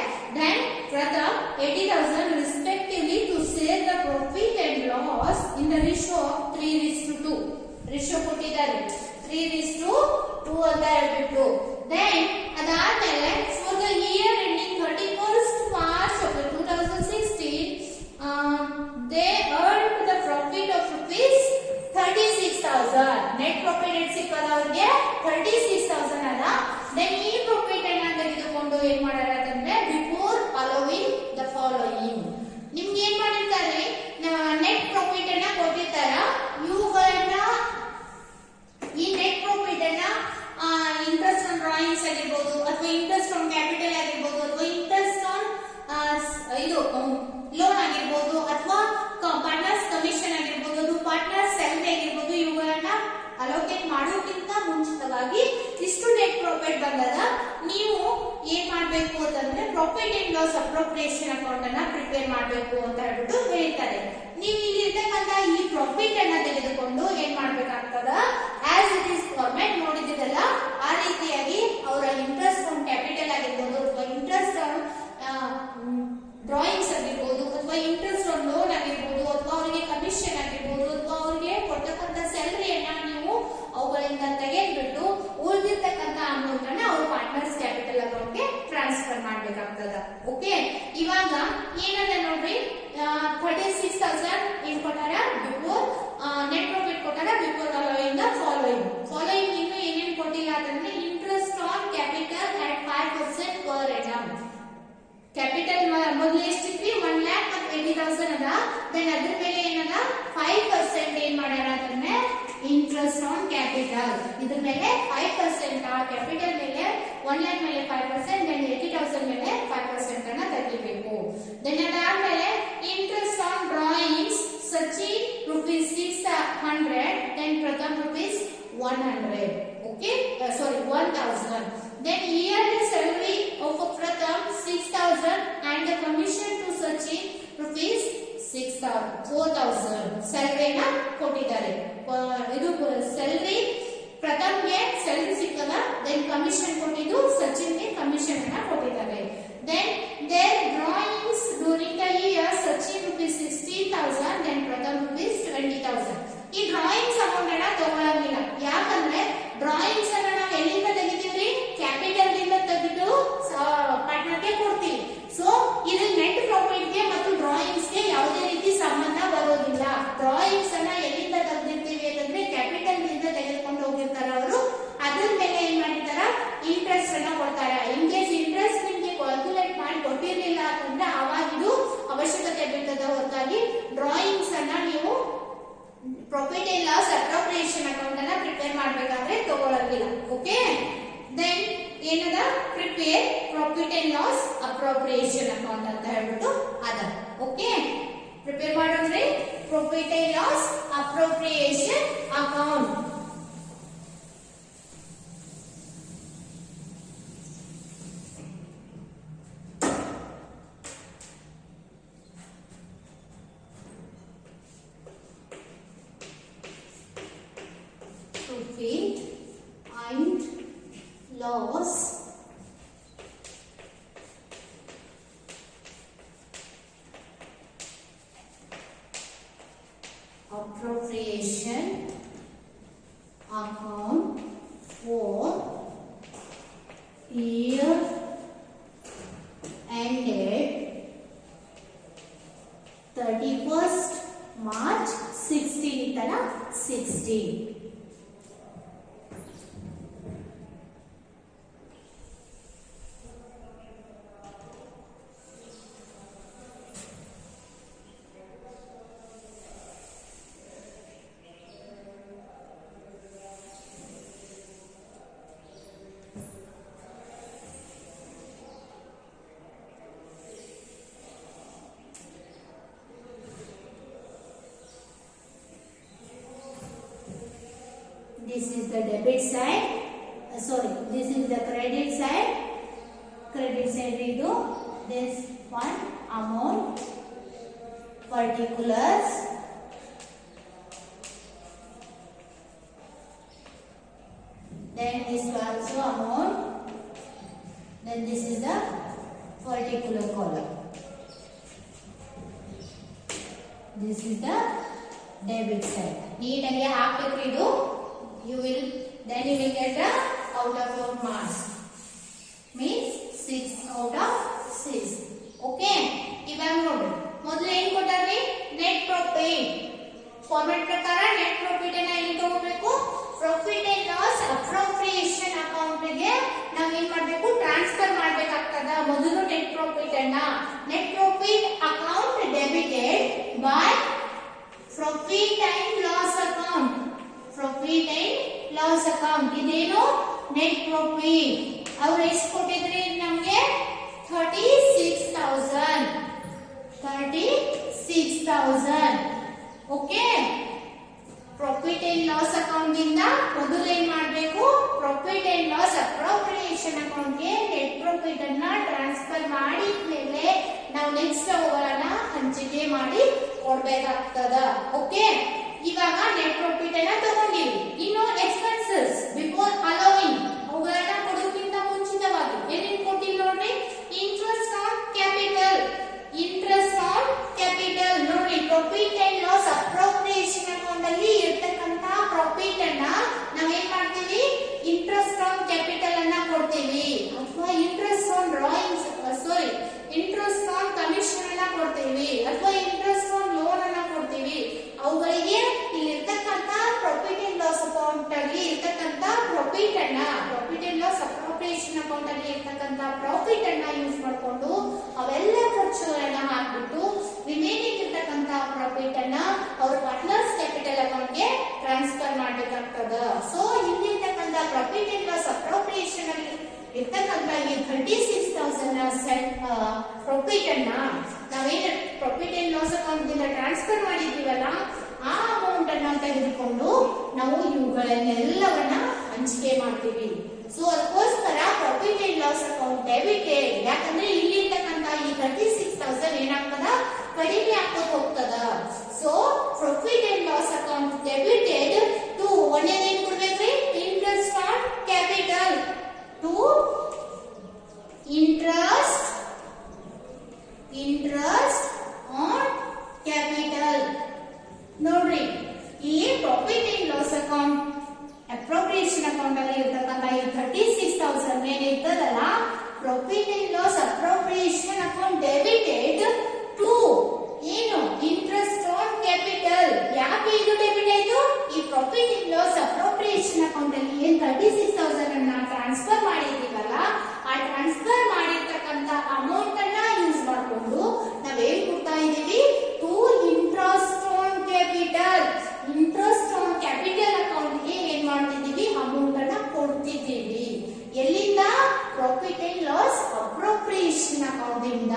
the ratio of 3:2 ratio ಕೊಟ್ಟಿದ್ದಾರೆ 3:2 ಅಂತ ಹೇಳ್ಬಿಟ್ಟು. Then ಅದಾದ್ಮೇಲೆ for the year ending 31st March of 2016 they earned the profit of rupees 36,000. net profit ಎಷ್ಟು ಸಿಕ್ಕದ ಅವ್ರಿಗೆ 36,000 ಅದ. then ಈ profit ಅನ್ನ ತೆಗೆದುಕೊಂಡು ಏನ್ ಮಾಡ್ಯಾರ ಅಂತಂದ್ರೆ ಬಿಫೋರ್ ಅಲೋವಿಂಗ್ ದ ಫಾಲೋಯಿಂಗ್ ನಿಮ್ಗೆ ಏನ್ ಮಾಡಿರ್ತಾರೆ ನೆಟ್ ಪ್ರಾಫಿಟ್ ಅನ್ನ ಕೊಟ್ಟಿರ್ತಾರ. ಇವುಗಳನ್ನ ಈ ನೆಟ್ ಪ್ರಾಫಿಟ್ ಅನ್ನ ಇಂಟ್ರೆಸ್ಟ್ ಆನ್ ಡ್ರಾಯಿಂಗ್ಸ್ ಆಗಿರ್ಬೋದು ಅಥವಾ ಇಂಟ್ರೆಸ್ಟ್ ಆನ್ ಕ್ಯಾಪಿಟಲ್ ಆಗಿರ್ಬೋದು ಅಥವಾ ಇಂಟ್ರೆಸ್ಟ್ ಆನ್ ಇದು ಲೋನ್ ಆಗಿರ್ಬೋದು ಅಥವಾ ಪಾರ್ಟ್ನರ್ಸ್ ಕಮಿಷನ್ ಆಗಿರ್ಬೋದು ಅದು ಪಾರ್ಟ್ನರ್ಸ್ ಸ್ಯಾಲರಿ ಆಗಿರ್ಬೋದು ಇವುಗಳನ್ನ ಅಲೋಕೇಟ್ ಮಾಡೋಕ್ಕಿಂತ ಮುಂಚಿತವಾಗಿ ಇಷ್ಟು ನೆಟ್ ಪ್ರಾಫಿಟ್ ಬಂದದ. ನೀವು ಏನ್ ಮಾಡ್ಬೇಕು ಅಂತಂದ್ರೆ profit and loss appropriation account ಅನ್ನ ಪ್ರಿಪೇರ್ ಮಾಡ್ಬೇಕು ಅಂತ ಹೇಳ್ಬಿಟ್ಟು ಹೇಳ್ತಾರೆ. ನೀವು ಇಲ್ಲಿ ಇರ್ತಕ್ಕಂತ ಈ ಪ್ರಾಫಿಟ್ ಅನ್ನ ತೆಗೆದುಕೊಂಡು ಏನ್ ಮಾಡ್ಬೇಕಾಗ್ತದ ಆಸ್ ಇಟ್ ಇಸ್ ಫಾರ್ಮ್ಯಾಟ್ ನೋಡಿದಿರಲ್ಲ ಆ ರೀತಿಯಾಗಿ ಅವರ ಇಂಟ್ರೆಸ್ಟ್ ಆನ್ ಕ್ಯಾಪಿಟಲ್ ಆಗಿರ್ಬೋದು ಅಥವಾ ಇಂಟ್ರೆಸ್ಟ್ ಆನ್ ಡ್ರಾಯಿಂಗ್ಸ್ ಆಗಿರ್ಬೋದು ಅಥವಾ ಇಂಟ್ರೆಸ್ಟ್ ಆನ್ ಲೋನ್ ಆಗಿರ್ಬೋದು ಅಥವಾ ಅವರಿಗೆ ಕಮಿಷನ್ ಆಗಿರ್ಬೋದು ಅಥವಾ ಅವರಿಗೆ ಕೊಡ್ತಕ್ಕಂಥ ಸ್ಯಾಲರಿಯನ್ನ ನೀವು ಅವುಗಳಿಂದ ತೆಗೆದ್ಬಿಟ್ಟು ಉಳಿದಿರ್ತಕ್ಕಂಥ ಅಮೌಂಟ್ ಅನ್ನ ಅವ್ರ ಪಾರ್ಟ್ನರ್ಸ್ ಕ್ಯಾಪಿಟಲ್ ಅಕೌಂಟ್ಗೆ ಟ್ರಾನ್ಸ್ಫರ್ ಮಾಡ್ಬೇಕಾಗ್ತದ. ಓಕೆ, ಇವಾಗ ಏನದ ನೋಡ್ರಿ 36,000 ಏನ್ ಕೊಟ್ಟಾರ ಬಿಫೋರ್ ನೆಟ್ ಪ್ರಾಫಿಟ್ ಕೊಟ್ಟಾರ ಬಿಫೋರ್ ಅಲೋವಿಂಗ್ ದ ಫಾಲೋಯಿಂಗ್ ಇನ್ನು ಏನೇನ್ ಕೊಟ್ಟಿಲ್ಲ ಅಂತಂದ್ರೆ interest on capital at 5% per annum. Capital ಮೊದಲು ಎಷ್ಟಿತ್ರಿ 1,80,000 ಅದ. ದೆನ್ ಅದ್ರ ಮೇಲೆ ಏನದ 5% ಏನ್ ಮಾಡ್ಯಾರ ಅಂತಂದ್ರೆ ಇಂಟ್ರೆಸ್ಟ್ ಆನ್ ಕ್ಯಾಪಿಟಲ್ ಇದ್ರ ಮೇಲೆ 5% ಆ ಕ್ಯಾಪಿಟಲ್ ಮೇಲೆ 1 lakh ಮೇಲೆ 5% ದೆನ್ 80,000 ಮೇಲೆ 5% ಅನ್ನ ತೆಗಿಬೇಕು. ದೆನ್ ಅದಾದ್ಮೇಲೆ interest on drawings Sachin rupees 600 then Pratham rupees 100. Okay, sorry 1,000. then yearly salary of Pratham 6,000 and the commission to Sachin rupees 4,000 salary ನ ಕೊಟ್ಟಿದ್ದಾರೆ. ಇದು ಸ್ಯಾಲರಿ ಪ್ರಥಮ್ಗೆ ಸ್ಯಾಲರಿ ಸಿಕ್ಕದ. then ಕಮಿಷನ್ ಕೊಟ್ಟಿದ್ದು ಸಚಿನ್ಗೆ ಕಮಿಷನ್ ಅನ್ನ ಕೊಟ್ಟಿದ್ದಾರೆ. then their drawings during the year Sachin rupees 16,000 then Pratham rupees 20,000. ಈ drawings amount ಅನ್ನ ತಗೊಳ್ಳಂಗಿಲ್ಲ. ಯಾಕಂದ್ರೆ drawings ಅನ್ನ ನಾವು ಎಲ್ಲಿಂದ ತೆಗಿತೀವಿ ಕ್ಯಾಪಿಟಲ್ ಇಂದ ತೆಗೆದು ಪಾರ್ಟ್ನರ್ಗೆ ಕೊಡ್ತೀವಿ. ಸೊ ಇದು ನೆಟ್ ಪ್ರಾಫಿಟ್ ಗೆ ಮತ್ತು ಡ್ರಾಯಿಂಗ್ಸ್ ಗೆ ಯಾವುದೇ ರೀತಿ ಸಂಬಂಧ ಬರೋದಿಲ್ಲ. ಡ್ರಾಯಿಂಗ್ಸ್ ಅನ್ನ ಎಲ್ಲಿಂದ ತೆಗೆದಿರ್ತೀವಿ ಅಂತಂದ್ರೆ ಕ್ಯಾಪಿಟಲ್ ಇಂದ ತೆಗೆದುಕೊಂಡು ಹೋಗಿರ್ತಾರ ಅವರು. ಅದ್ರ ಮೇಲೆ ಏನ್ ಮಾಡಿರ್ತಾರ ಇಂಟ್ರೆಸ್ಟ್ ಅನ್ನ ಕೊಡ್ತಾರ. ಇನ್ ಕೇಸ್ ಇಂಟ್ರೆಸ್ಟ್ ನಿಮ್ಗೆ ಕ್ಯಾಲ್ಕುಲೇಟ್ ಮಾಡಿ ಕೊಟ್ಟಿರ್ಲಿಲ್ಲ ಅಂತಂದ್ರೆ ಅವಾಗ ಇದು ಅವಶ್ಯಕತೆ ಬೀಳ್ತದ. ಹೊರತಾಗಿ ಡ್ರಾಯಿಂಗ್ಸ್ ಅನ್ನ ನೀವು profit and loss appropriation account ಅನ್ನ ಪ್ರಿಪೇರ್ ಮಾಡಬೇಕಾದ್ರೆ ತಗೊಳ್ಳಂಗಿಲ್ಲ. ಓಕೆ, ದೆನ್ ಏನದ prepare profit and loss appropriation account ಅಂತ ಹೇಳ್ಬಿಟ್ಟು ಅದ. ಓಕೆ, ಪ್ರಿಪೇರ್ ಮಾಡೋದ್ರಿ profit and loss appropriation account. Profit and loss appropriation account for year ended 31st March 16 ಇತ್ತಲ್ಲ 16. This is the debit side. This is the credit side. Credit side idu this one amount particulars. Then this also amount. Then this is the particular column. This is the debit side. ನೀಟಾಗಿ ಹಾಕ್ಬೇಕ್ರಿ ಇದು. You will get the out of your marks. Means 6 out of 6. Okay. ಇವಾಗ ನೋಡಿ ಮೊದಲು ಏನ್ ಕೊಟ್ಟಾರ್ರಿ? Net profit. Format ಪ್ರಕಾರ net profit ಅನ್ನ ಎಲ್ಲಿ ತಗೋಬೇಕು? Profit and loss appropriation account ಗೆ ನಾವು ಏನ್ ಮಾಡಬೇಕು? ಟ್ರಾನ್ಸ್ಫರ್ ಮಾಡಬೇಕಾಗ್ತದ. ಮೊದಲು net profit account debited by profit and loss account. Profit and loss account ಇದೇನು? Net profit. ಅವ್ರು ಎಷ್ಟು ಕೊಟ್ಟಿದ್ರಿ ನಮ್ಗೆ? 36,000. Okay. Profit and loss account ಇಂದ ಮೊದಲು ಏನ್ ಮಾಡಬೇಕು? Profit and loss appropriation account ಗೆ ನೆಟ್ ಪ್ರಾಫಿಟ್ ಅನ್ನ ಟ್ರಾನ್ಸ್ಫರ್ ಮಾಡಿದ ಮೇಲೆ ನಾವು ನೆಕ್ಸ್ಟ್ ಅವುಗಳನ್ನ ಹಂಚಿಕೆ ಮಾಡಿ ಕೊಡ್ಬೇಕಾಗ್ತದ. ಓಕೆ. ಇವಾಗ ನೆಟ್ ಪ್ರಾಫಿಟ್ ಅನ್ನ ತಗೊಂಡಿವಿ. ಇನ್ನು ಎಕ್ಸ್ಪೆನ್ಸಸ್ ಬಿಫೋರ್ ಅಲೋವಿಂಗ್ ಅವುಗಳನ್ನ ಕೊಡೋಕ್ಕಿಂತ ಮುಂಚಿತವಾಗಿ ಏನೇನು ಕೊಟ್ಟಿಲ್ಲ ನೋಡ್ರಿ? Interest on capital. ನೋಡಿ, profit and loss appropriation account ಅಲ್ಲಿ ಇರ್ತಕ್ಕಂತ ಪ್ರಾಫಿಟ್ ಅನ್ನ ನಾವೇನ್ ಮಾಡ್ತೀವಿ? ಇಂಟ್ರೆಸ್ಟ್ ಆನ್ ಕ್ಯಾಪಿಟಲ್ ಅನ್ನ ಕೊಡ್ತೀವಿ, ಅಥವಾ ಇಂಟ್ರೆಸ್ಟ್ ಆನ್ ಕಮಿಷನ್ ಅನ್ನ ಕೊಡ್ತೀವಿ, ಅಥವಾ ಇಂಟ್ರೆಸ್ಟ್ ಆನ್ ಲೋನ್ ಅನ್ನ ಕೊಡ್ತೀವಿ. ಅವುಗಳಿಗೆ ಇಲ್ಲಿ ಇರ್ತಕ್ಕಂತ ಪ್ರಾಫಿಟ್ ಅಂಡ್ ಲಾಸ್ ಅಕೌಂಟ್ ಅಲ್ಲಿ ಇರ್ತಕ್ಕಂತ profit and loss appropriation account ಅಲ್ಲಿ ಇರ್ತಕ್ಕಂತ ಪ್ರಾಫಿಟ್ ಅನ್ನ ಯೂಸ್ ಮಾಡಿಕೊಂಡು ಅವೆಲ್ಲ ಖರ್ಚುಗಳನ್ನ ಹಾಕ್ಬಿಟ್ಟು ರಿಮೈನಿಂಗ್ ಇರ್ತಕ್ಕಂತ ಪ್ರಾಫಿಟ್ ಅನ್ನ ಅವ್ರ ಪಾರ್ಟ್ನರ್ಸ್ ಕ್ಯಾಪಿಟಲ್ ಅಕೌಂಟ್ ಗೆ ಟ್ರಾನ್ಸ್ಫರ್ ಮಾಡಬೇಕಾಗ್ತದ. ಸೊ ಇಲ್ಲಿರ್ತಕ್ಕಂತ ಪ್ರಾಫಿಟ್ ಅಂಡ್ ಲಾಸ್ ಅಪ್ರೋಪ್ರಿಯೇಷನ್ ಅಲ್ಲಿ ಇರ್ತಕ್ಕಂತ ಈ 36,000 ಪ್ರಾಫಿಟ್ ಅನ್ನ ನಾವೇನು ಪ್ರಾಫಿಟ್ ಅಂಡ್ ಲಾಸ್ ಅಕೌಂಟ್ ಇಂದ ಟ್ರಾನ್ಸ್ಫರ್ ಮಾಡಿದೀವಲ್ಲ, ಆ ಅಮೌಂಟ್ ಅನ್ನ ತೆಗೆದುಕೊಂಡು ನಾವು ಇವುಗಳನ್ನೆಲ್ಲವನ್ನ ಹಂಚಿಕೆ ಮಾಡ್ತೀವಿ. ಸೊ ಅದಕ್ಕೋಸ್ಕರ profit and loss account debited. ಯಾಕಂದ್ರೆ ಇಲ್ಲಿ ಇರ್ತಕ್ಕಂತ ಈ 36,000 ಏನಾಗ್ತದ? ಕಡಿಮೆ ಆಗ್ತಾ ಹೋಗ್ತದ. So profit and loss account debited to ಒಂದೇನೇನ್ ಕೊಡ್ಬೇಕ್ರಿ? Interest on capital. To interest on capital. ನೋಡ್ರಿ, ಇಲ್ಲಿ profit and loss account appropriation account ಅಲ್ಲಿ ಇರ್ತಕ್ಕಂಥ ಈ 36,000 ಮೇಲೆ ಇರ್ತದಲ್ಲ, profit and loss appropriation account debited to ಏನು? Interest on capital. ಯಾಕೆ ಇದು ಡೆಬಿಟ್ ಆಯ್ತು? ಈ profit and loss appropriation account ಅಲ್ಲಿ ಏನ್ 36,000 ಅನ್ನ ಟ್ರಾನ್ಸ್ಫರ್ ಮಾಡಿದೀವಲ್ಲ, ಆ ಟ್ರಾನ್ಸ್ಫರ್ ಮಾಡಿರ್ತಕ್ಕಂಥ ಅಮೌಂಟ್ ಅನ್ನ ಯೂಸ್ ಮಾಡಿಕೊಂಡು ನಾವೇನ್ ಕೊಡ್ತಾ ಇದೀವಿ? To interest on capital. Interest on capital account ಗೆ ಏನ್ ಮಾಡ್ತಿದೀವಿ? ಅಮೌಂಟ್ ಅನ್ನ ಕೊಡ್ತಿದ್ದೀವಿ. ಎಲ್ಲಿಂದ? Profit and loss appropriation account ಇಂದ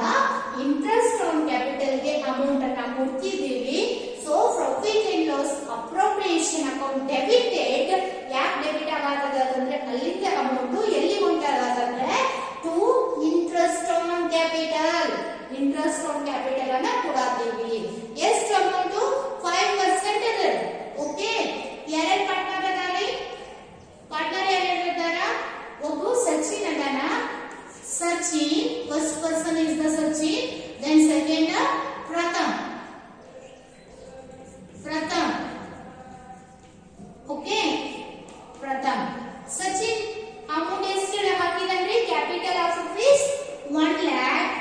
ಇಂಟ್ರೆಸ್ಟ್ ಆನ್ ಕ್ಯಾಪಿಟಲ್ ಗೆ ಅಮೌಂಟ್ ಅನ್ನ ಕೊಡ್ತಿದ್ದೀವಿ. So profit and loss appropriation account debited. ಯಾಕೆ ಡೆಬಿಟ್ ಆಗತ್ತದ ಅಂದ್ರೆ ಅಲ್ಲಿಂದ ಅಮೌಂಟ್ ಎಲ್ಲಿ ಹೊಂಟಾಗತ್ತಂದ್ರೆ to interest on capital. Interest on capital ಅನ್ನ ಕೊಡ್ತೀವಿ. ಎಷ್ಟು ಅಮೌಂಟ್? 5% ಇದೆ. ಓಕೆ. ಯಾರ್ಯಾರು ಪಾರ್ಟ್ನರ್ ಅದಾರಿ? ಪಾರ್ಟ್ನರ್ ಯಾರ್ಯಾರು ಇದ್ದಾರ? ಒಬ್ಬ ಸಚಿನ್ ಅದಾನ. Sachin, first person is the Sachin. Then second Pratham. Okay. Pratham. Sachin amount ಎಷ್ಟು ಹಾಕಿದನ್ರಿ? Capital of rupees 1 lakh.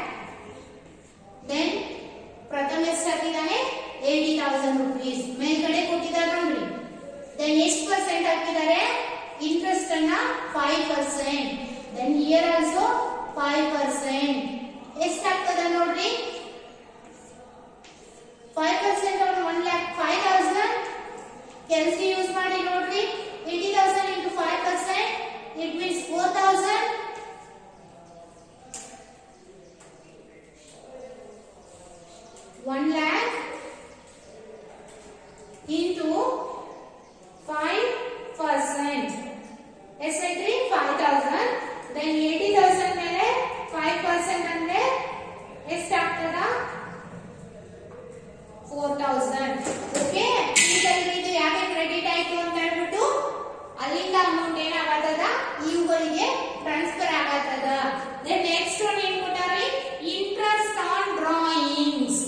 Then Pratham ಎಷ್ಟು ಹಾಕಿದಾನೆ? 80,000 rupees. ಮೇಲ್ಗಡೆ ಕೊಟ್ಟಿದ್ದಾರೆ ನೋಡ್ರಿ. ದೆನ್ ಎಷ್ಟು ಪರ್ಸೆಂಟ್ ಹಾಕಿದ್ದಾರೆ? ಇಂಟ್ರೆಸ್ಟ್ ಅನ್ನ 5%. Then here also 5%. ಎಷ್ಟಾಗ್ತದ ನೋಡ್ರಿ? 5% on 1 lakh 5,000. ಕೆಲಸ ಯೂಸ್ ಮಾಡಿ ನೋಡ್ರಿ. 80,000 into 5%, it means 4,000. 1 lakh into 5%. ಎಷ್ಟಾಯ್ತ್ರಿ? 5,000. then 80,000 ಮೇಲೆ 5% ಅಂದ್ರೆ ಎಷ್ಟಾಗ್ತದ? 4,000. ಓಕೆ. ಇದು ಯಾಕೆ ಕ್ರೆಡಿಟ್ ಆಯ್ತು ಅಂತ ಹೇಳ್ಬಿಟ್ಟು ಅಲ್ಲಿಂದ ಅಮೌಂಟ್ ಏನಾಗತ್ತದ? ಇವುಗಳಿಗೆ ಟ್ರಾನ್ಸ್ಫರ್ ಆಗತ್ತದ. then next one ಏನ್ ಕೊಟ್ಟಾರಿ? Interest on drawings.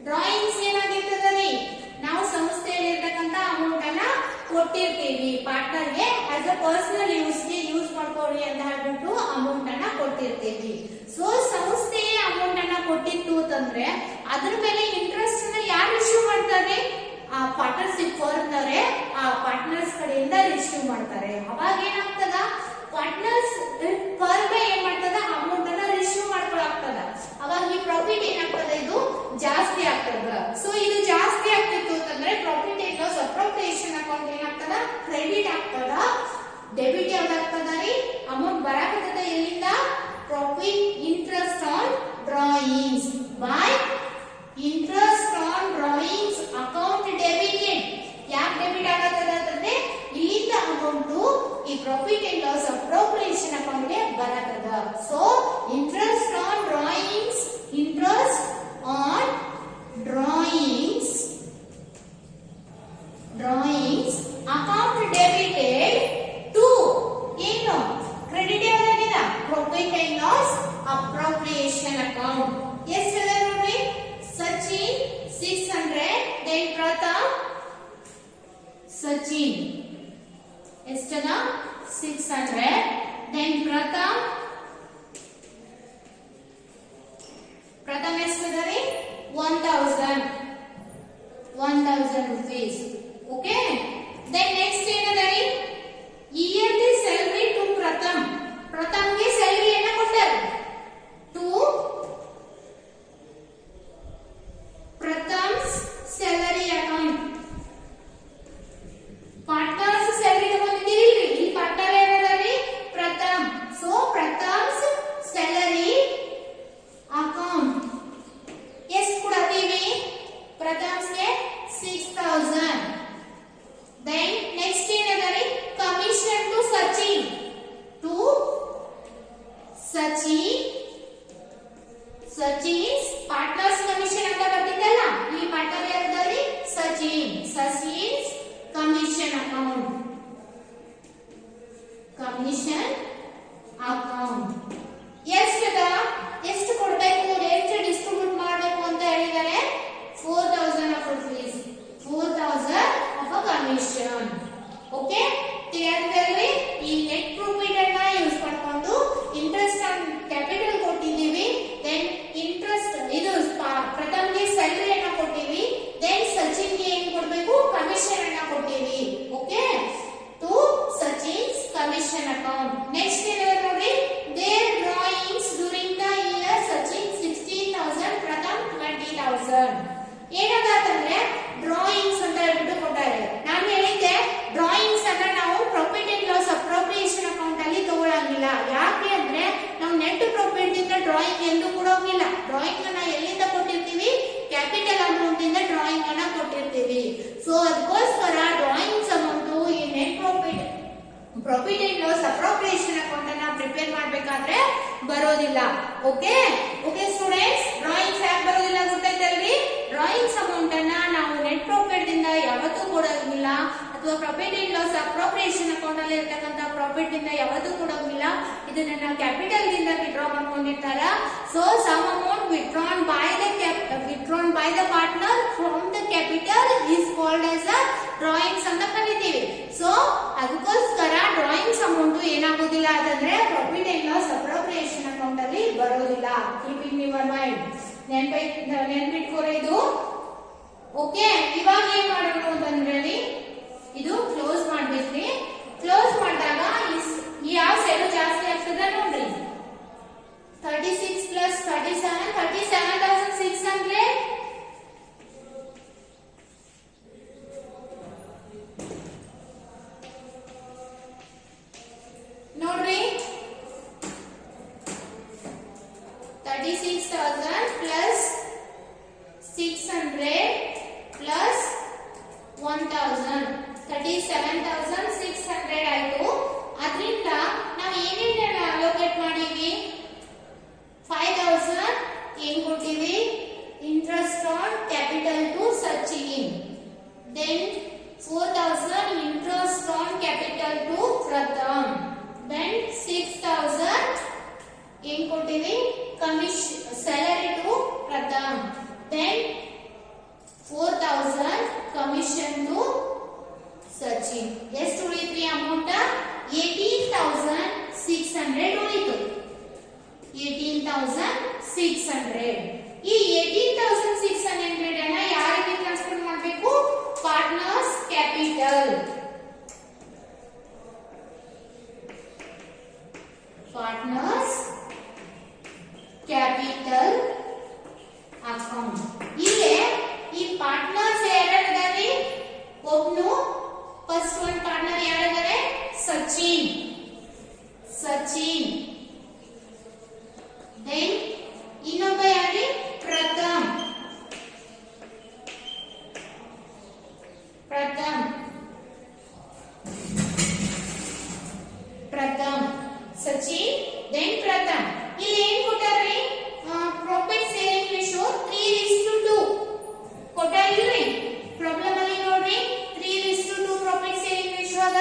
ಡ್ರಾಯಿಂಗ್ಸ್ ಏನಾಗಿರ್ತದ ರೀ? ನಾವು ಸಂಸ್ಥೆಯಲ್ಲಿ ಕೊಟ್ಟಿರ್ತೀವಿ ಪಾರ್ಟ್ನರ್ಗೆ ಆಸ್ ಅ ಪರ್ಸನಲ್ ಯೂಸ್ಗೆ ಯೂಸ್ ಮಾಡ್ಕೊಳ್ಳಿ ಅಂತ ಹೇಳ್ಬಿಟ್ಟು ಅಮೌಂಟ್ ಅನ್ನ ಕೊಟ್ಟಿರ್ತೀವಿ. ಸೊ ಸಂಸ್ಥೆಯೇ ಅಮೌಂಟ್ ಅನ್ನ ಕೊಟ್ಟಿತ್ತು ಅಂತಂದ್ರೆ ಅದ್ರ ಮೇಲೆ ಇಂಟ್ರೆಸ್ಟ್ ಅನ್ನ ಯಾರು ಇಶ್ಯೂ ಮಾಡ್ತಾರೆ? ಆ ಪಾರ್ಟ್ನರ್ಶಿಪ್ ಫರ್ಮ್ ಅವರೇ ಆ ಪಾರ್ಟ್ನರ್ಸ್ ಕಡೆಯಿಂದ ರಿಸೀವ್ ಮಾಡ್ತಾರೆ. ಅವಾಗ ಏನಾಗ್ತದ, ಪಾರ್ಟ್ನರ್ಸ್ ಫರ್ಮ್ ಏನ್ ಮಾಡ್ತದ, ಅಮೌಂಟ್ ಅನ್ನ ರಿಸೀವ್ ಮಾಡ್ಕೊಳಾಗ್ತದ. ಅವಾಗ ಈ ಪ್ರಾಫಿಟ್ ಏನಾಗ್ತದ, ಇದು ಜಾಸ್ತಿ ಆಗ್ತದ. ಸೊ ಇದು ಜಾಸ್ತಿ ಆಗ್ತಿತ್ತು ಅಂತಂದ್ರೆ profit and loss appropriation account ಏನಾಗ್ತದ, ಕ್ರೆಡಿಟ್ ಆಗ್ತದ. ಡೆಬಿಟ್ ಯಾವ್ದಾಗ್ತದ ರೀ, ಅಮೌಂಟ್ ಬರಾಕತ್ತದ ಎಲ್ಲಿಂದ, profit interest on drawings by interest on drawings account debited. ಯಾಕೆ ಡೆಬಿಟ್ ಆಗತ್ತದ ಅಂತಂದ್ರೆ ಇಲ್ಲಿಂದ ಅಮೌಂಟ್ ಈ profit and loss appropriation account ಗೆ ಬರತ್ತದ. So interest on drawings, interest on drawings account debited to ಏನು ಕ್ರೆಡಿಟ್ ಯಾವ್ದಾಗಿದೆ, profit and loss appropriation account. ಎಷ್ಟದ ನೋಡ್ರಿ, Sachin 600, then Pratham Sachin ಎಷ್ಟದ 600, then Pratham ಎಷ್ಟದ ರೀ 1000 rupees. ಓಕೆ, then next ಏನದ ರೀ, yearly salary to ಪ್ರಥಮ್ಗೆ ಸ್ಯಾಲರಿ ಏನ ಕೊಟ್ಟಾರ to Pratham's salary account. Partners salary ತಗೊಂಡಿದ್ದೀರಿ, ಈ ಪಾರ್ಟ್ನರ್ ಯಾರದಾರಿ, Pratham. So Pratham's salary account ಎಷ್ಟು ಕೊಡತೀವಿ, ಪ್ರಥಮ್ಸ್ಗೆ 6000. ದೆನ್ ನೆಕ್ಸ್ಟ್ ಏನದಾರಿ, commission to Sachin, Sachin's partners commission ಅಂತ ಬರ್ತಿದ್ದಲ್ಲ, ಈ ಪಾರ್ಟ್ನರ್ ಯಾರದಾರಿ, ಸಚಿನ್ಸ್ ಕಮಿಷನ್ ಅಕೌಂಟ್ ಎಷ್ಟು ಕೊಡ್ಬೇಕು, ಎಷ್ಟು ಡಿಸ್ಟ್ರಿಬ್ಯೂಟ್ ಮಾಡಬೇಕು ಅಂತ ಹೇಳಿದ್ದಾರೆ, 4000 of rupees, 4000 of a commission. Okay, clear? ಈ ನೆಟ್ ಪ್ರಾಫಿಟ್ ಅನ್ನ ಯೂಸ್ ಮಾಡ್ಕೊಂಡು ಇಂಟ್ರೆಸ್ಟ್ ಆನ್ ಕ್ಯಾಪಿಟಲ್ ಕೊಟ್ಟಿದ್ದೀವಿ, ದೆನ್ ಇಂಟ್ರೆಸ್ಟ್ ಇದು ಪ್ರಥಮ್ಗೆ ಸ್ಯಾಲರಿ ಅನ್ನ ಕೊಟ್ಟಿವಿ, ದೆನ್ ಸಚಿನ್ಗೆ ಏನ್ ಕೊಡ್ಬೇಕು, ಕಮಿಷನ್ ಅನ್ನ ಕೊಟ್ಟಿವಿ. Okay, to Sachin's commission account. Next ಏನಿದೆ ನೋಡಿ, there drawings during the year Sachin 16,000, Pratham 20,000. ಏನಾಗತ್ತಂದ್ರೆ ಡ್ರಾಯಿಂಗ್ಸ್ ಅಂತ ಹೇಳ್ಬಿಟ್ಟು ಕೊಟ್ಟಾರೆ. ನಾನು ಹೇಳಿದ್ದೆ ಡ್ರಾಯಿಂಗ್ಸ್ ಅನ್ನ ನಾವು profit and loss appropriation account ಅಲ್ಲಿ ತಗೊಳ್ಳಂಗಿಲ್ಲ. ಯಾಕೆ ಅಂದ್ರೆ ನಾವು ನೆಟ್ ಪ್ರಾಫಿಟ್ ಇಂದ ಡ್ರಾಯಿಂಗ್ ಎಂದು ಕೊಡೋಂಗಿಲ್ಲ. ಡ್ರಾಯಿಂಗ್ ಅನ್ನ ಎಲ್ಲಿಂದ ಕೊಟ್ಟಿರ್ತೀವಿ, ಕ್ಯಾಪಿಟಲ್ ಅಮೌಂಟ್ ಇಂದ ಡ್ರಾಯಿಂಗ್ ಅನ್ನ ಕೊಟ್ಟಿರ್ತೀವಿ. ಸೊ ಅದಕ್ಕೋಸ್ಕರ ಡ್ರಾಯಿಂಗ್ಸ್ ಅಮೌಂಟ್ ಈ net profit and loss appropriation account ಅನ್ನ ಪ್ರಿಪೇರ್ ಮಾಡಬೇಕಾದ್ರೆ ಬರೋದಿಲ್ಲ. ಓಕೆ ಸ್ಟೂಡೆಂಟ್ಸ್, ಡ್ರಾಯಿಂಗ್ಸ್ ಯಾಕೆ ಬರೋದಿಲ್ಲ ಗೊತ್ತಾಯ್ತಲ್ರಿ? ಡ್ರಾಯಿಂಗ್ಸ್ ಅಮೌಂಟ್ ಅನ್ನ ನಾವು ನೆಟ್ ಪ್ರಾಫಿಟ್ ದಿಂದ ಯಾವತ್ತೂ ಕೊಡೋಂಗಿಲ್ಲ, ಅಥವಾ profit and loss appropriation account ಅಲ್ಲಿ ಇರತಕ್ಕಂತ ಪ್ರಾಫಿಟ್ ದಿಂದ ಯಾವತ್ತೂ ಕೊಡೋಂಗಿಲ್ಲ. ಇದನ್ನ ಕ್ಯಾಪಿಟಲ್ ದಿಂದ ವಿಡ್ರಾ ಮಾಡ್ಕೊಂಡಿರ್ತಾರ. So some amount withdrawn by the partner from the capital is called as a drawings ಅಂತ ಕರಿತೀವಿ. ಸೊ ಅದಕ್ಕೋಸ್ಕರ ಡ್ರಾಯಿಂಗ್ಸ್ ಅಮೌಂಟ್ ಏನಾಗೋದಿಲ್ಲ ಅಂತಂದ್ರೆ profit and loss appropriation account ಅಲ್ಲಿ ಬರೋದಿಲ್ಲ. ಕೀಪ್ ಇನ್ ಯುವರ್ ಮೈಂಡ್, ನೆನ್ಪಿಟ್ಕೋರಿ ಇದು. ಓಕೆ, ಇವಾಗ ಏನ್ ಮಾಡೋಣ ಅಂತಂದ್ರೆ ಇದು ಕ್ಲೋಸ್ ಮಾಡ್ಬೇಕ್ರಿ. ಕ್ಲೋಸ್ ಮಾಡಿದಾಗ ಯಾವ ಸೈಡ್ ಜಾಸ್ತಿ ಆಗ್ತದ ನೋಡ್ರಿ, 36 plus 37, 37,600. ನೋಡ್ರಿ 36,000 plus 600 plus 1,000, 37,600 ಆಯ್ತು. ಅದರಿಂದ ನಾವು ಏನೇನೆಲ್ಲ ಅಲೋಕೇಟ್ ಮಾಡೀವಿ, 5,000 ಏನ್ ಕೊಟ್ಟಿವಿ, interest on capital to Sachin, then 4,000 interest on capital to Pratham, then 6,000 ಏನ್ ಕೊಟ್ಟಿವಿ, salary to Pratham, then 4,000 commission to Sachin. Sachin. ಎಷ್ಟು ಉಳಿತ್ರಿ ಅಮೌಂಟ್? 18,600 ಉಳಿತು. 18,600. ಈ 18,600 ಅನ್ನ ಯಾರಿಗೆ ಟ್ರಾನ್ಸ್ಫರ್ ಮಾಡಬೇಕು? Partners capital. Partners capital account. ಇಲ್ಲೇ ಈ ಪಾರ್ಟ್ನರ್ಸ್ ಯಾರಿದ್ದಾರೆ? ಒಬ್ನು ಫಸ್ಟ್ ಒನ್ ಪಾರ್ಟ್ನರ್ ಯಾರಿದ್ದಾರೆ? ಸಚಿನ್. ಸಚಿನ್. ದೆನ್ ಇನ್ನೊಬ್ಬ ಯಾರಿ? ಪ್ರಥಮ್. ಪ್ರಥಮ್. ಪ್ರಥಮ್. ಸಚಿನ್ ದೆನ್ ಪ್ರಥಮ್. ಇಲ್ಲಿ ಏನ್ ಕೊಟ್ಟಾರ್ರಿ? ಪ್ರಾಫಿಟ್ ಸೇವಿಂಗ್ ರೇಷಿಯೋ 3:2 ಕೊಟ್ಟಾರಿಲ್ರಿ? ಪ್ರಾಬ್ಲಮ್ ಅಲ್ಲಿ ನೋಡ್ರಿ 3:2 ಪ್ರಾಫಿಟ್ ಸೇವಿಂಗ್ ರೇಷಿಯೋ ಅದ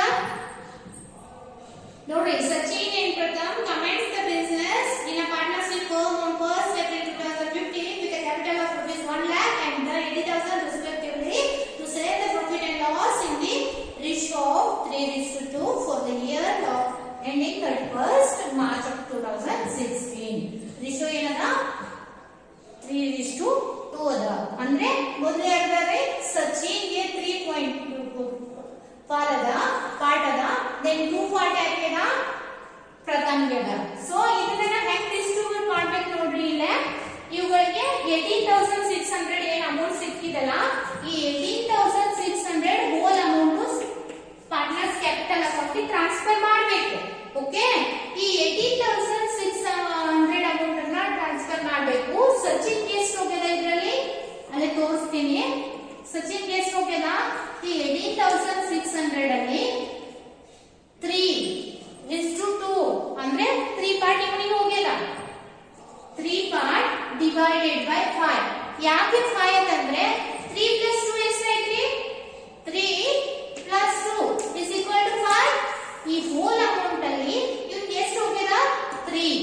ನೋಡ್ರಿ. Sachin and Pratham commenced the business in a partnership firm on 1st April 2015 with a capital of ₹1 lakh and 80,000 respectively to share the profit and loss in the ratio of 3:2 for the year of ending 31st March of 2016. Ratio ಏನದ? 3:2 ಅದ. ಅಂದ್ರೆ ಮೊದಲು ಯಾರಿದ್ದಾರೆ? ಸಚಿನ್ ಗೆ 3.2 part ಅದ. Then 2 part ಯಾರಿಗೆ ಅದ? ಪ್ರಥಮ್ ಗೆ ಅದ. ಸೊ ಇದನ್ನ ಹೆಂಗ್ ಡಿಸ್ಟ್ರಿಬ್ಯೂಟ್ ಮಾಡ್ಬೇಕು ನೋಡ್ರಿ. ಇಲ್ಲ ಇವುಗಳಿಗೆ 18,600 ಏನ್ ಅಮೌಂಟ್ ಸಿಕ್ಕಿದಲ್ಲ, ಈ 18,600 hole amount partners capital account ಗೆ ಟ್ರಾನ್ಸ್ಫರ್ ಮಾಡಬೇಕು. ಓಕೆ, ಈ 18,600 ಅಮೌಂಟ್ ಅನ್ನ ಟ್ರಾನ್ಸ್ಫರ್ ಮಾಡಬೇಕು. ಸಚಿನ್ ಗೆ ಎಷ್ಟು ಹೋಗ್ಯದ ಇದರಲ್ಲಿ? ಅಲ್ಲಿ ತೋರಿಸ್ತೀನಿ. ಸಚಿನ್ ಗೆ ಎಷ್ಟು ಹೋಗ್ಯದ? ಈ 18,600 ಅಲ್ಲಿ 3:2 ಅಂದ್ರೆ 3 ಪಾರ್ಟ್ ಇವನಿಗೆ ಹೋಗ್ಯದ. 3 ಪಾರ್ಟ್ ಡಿವೈಡೆಡ್ ಬೈ 5. ಯಾಕೆ 5 ಅಂತಂದ್ರೆ 3 + 2 ಎಷ್ಟಾಯ್ತ್ರಿ? 3 + 2 = 5. ಈ ಹೋಲ್ ಅಮೌಂಟ್ ಅಲ್ಲಿ ಇವನಿಗೆ ಎಷ್ಟು ಹೋಗ್ಯದ? 3.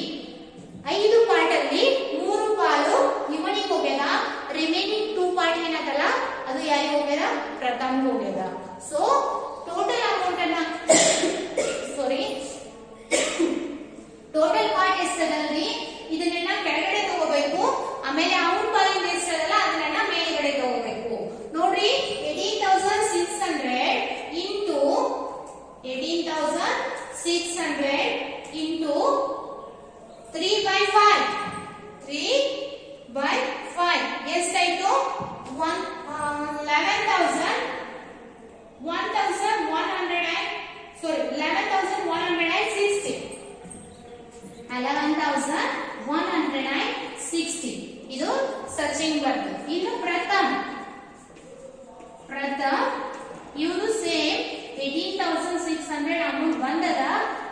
5 ಪಾರ್ಟ್ ಅಲ್ಲಿ 3 ಪಾಲು ಇವನಿಗೆ ಹೋಗ್ಯದ. ರಿಮೈನಿಂಗ್ 2 ಪಾರ್ಟ್ ಏನದಲ್ಲ ಅದು ಯಾರಿಗೆ ಹೋಗ್ಯದ? ಪ್ರಥಮ್ ಹೋಗ್ಯದ. ಸೊ ಟೋಟಲ್ ಅಮೌಂಟ್ ಅನ್ನ ಸಾರಿ ಟೋಟಲ್ ಪಾರ್ಟ್ ಎಷ್ಟದಲ್ರಿ? ಇದನ್ನ ಕೆಳಗಡೆ ತಗೋಬೇಕು. ಆಮೇಲೆ ಅವನ ಪಾಲಿನ ಎಷ್ಟದಲ್ಲ ಅದನ್ನ ಮೇಲ್ಗಡೆ ತಗೋಬೇಕು. ನೋಡ್ರಿ 18,600 ಇಂಟು 18,600 ಇಂಟು 3/5 3/5 ಎಷ್ಟಾಯ್ತು? 11,160 11,160 ಇದು ಸಚಿನ್ ಬರ್ತು. ಇನ್ನು ಪ್ರಥಮ್ ಇವನು ಸೇಮ್ 18,600 ಅಮೌಂಟ್ ಬಂದದ.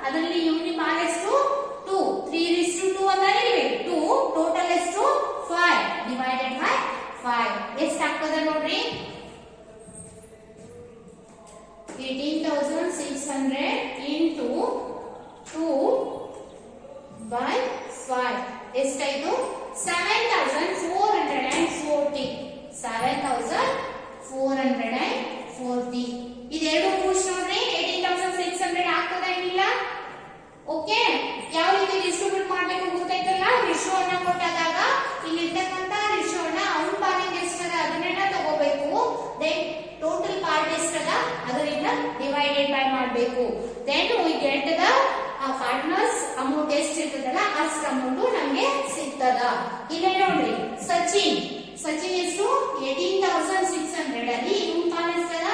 ಅದರಲ್ಲಿ ಇವನಿ ಪಾಲ್ ಎಷ್ಟು? 2. 3:2 ಅಂತ ಇಲ್ವೇ? 2 ಟೋಟಲ್ ಎಷ್ಟು? 5 ಡಿವೈಡೆಡ್ ಬೈ 5 ಎಷ್ಟು ಆಗ್ತದ ನೋಡ್ರಿ? 18,600 ಇಂಟು 2/5 ಎಷ್ಟಾಯ್ತು? 7,440. 7,440 ಇದೆರಡು ಕೂಡಿಸಿ ನೋಡ್ರಿ 18,600 ಆಗ್ತದ ಏನಿಲ್ಲ? ಓಕೆ, ಯಾವ ರೀತಿ ಡಿಸ್ಟ್ರಿಬ್ಯೂಟ್ ಮಾಡಬೇಕು ಗೊತ್ತಾಯ್ತಲ್ಲ? ರೇಷಿಯೋ ಅನ್ನ ಕೊಟ್ಟಾಗ ಇಲ್ಲಿರ್ತಕ್ಕಂತ ರೇಷಿಯೋ ಅನ್ನ ಅವನ ಪಾಲಿಗೆ ಎಷ್ಟದ ಅದನ್ನೆಲ್ಲ ತಗೋಬೇಕು. ದೆನ್ ಟೋಟಲ್ ಪಾರ್ಟ್ ಎಷ್ಟದ ಅದರಿಂದ ಡಿವೈಡೆಡ್ ಬೈ ಮಾಡಬೇಕು. Then we get the partners amount ಎಷ್ಟು ಇರ್ತದಲ್ಲ ಅಷ್ಟು ಅಮೌಂಟ್ ನಮಗೆ ಸಿಗ್ತದ. ಇಲ್ಲೇ ನೋಡ್ರಿ ಸಚಿನ್ ಎಷ್ಟು? 18,600 ಅಲ್ಲಿ ಇವನ್ ಪಾಲ್ ಎಷ್ಟದ?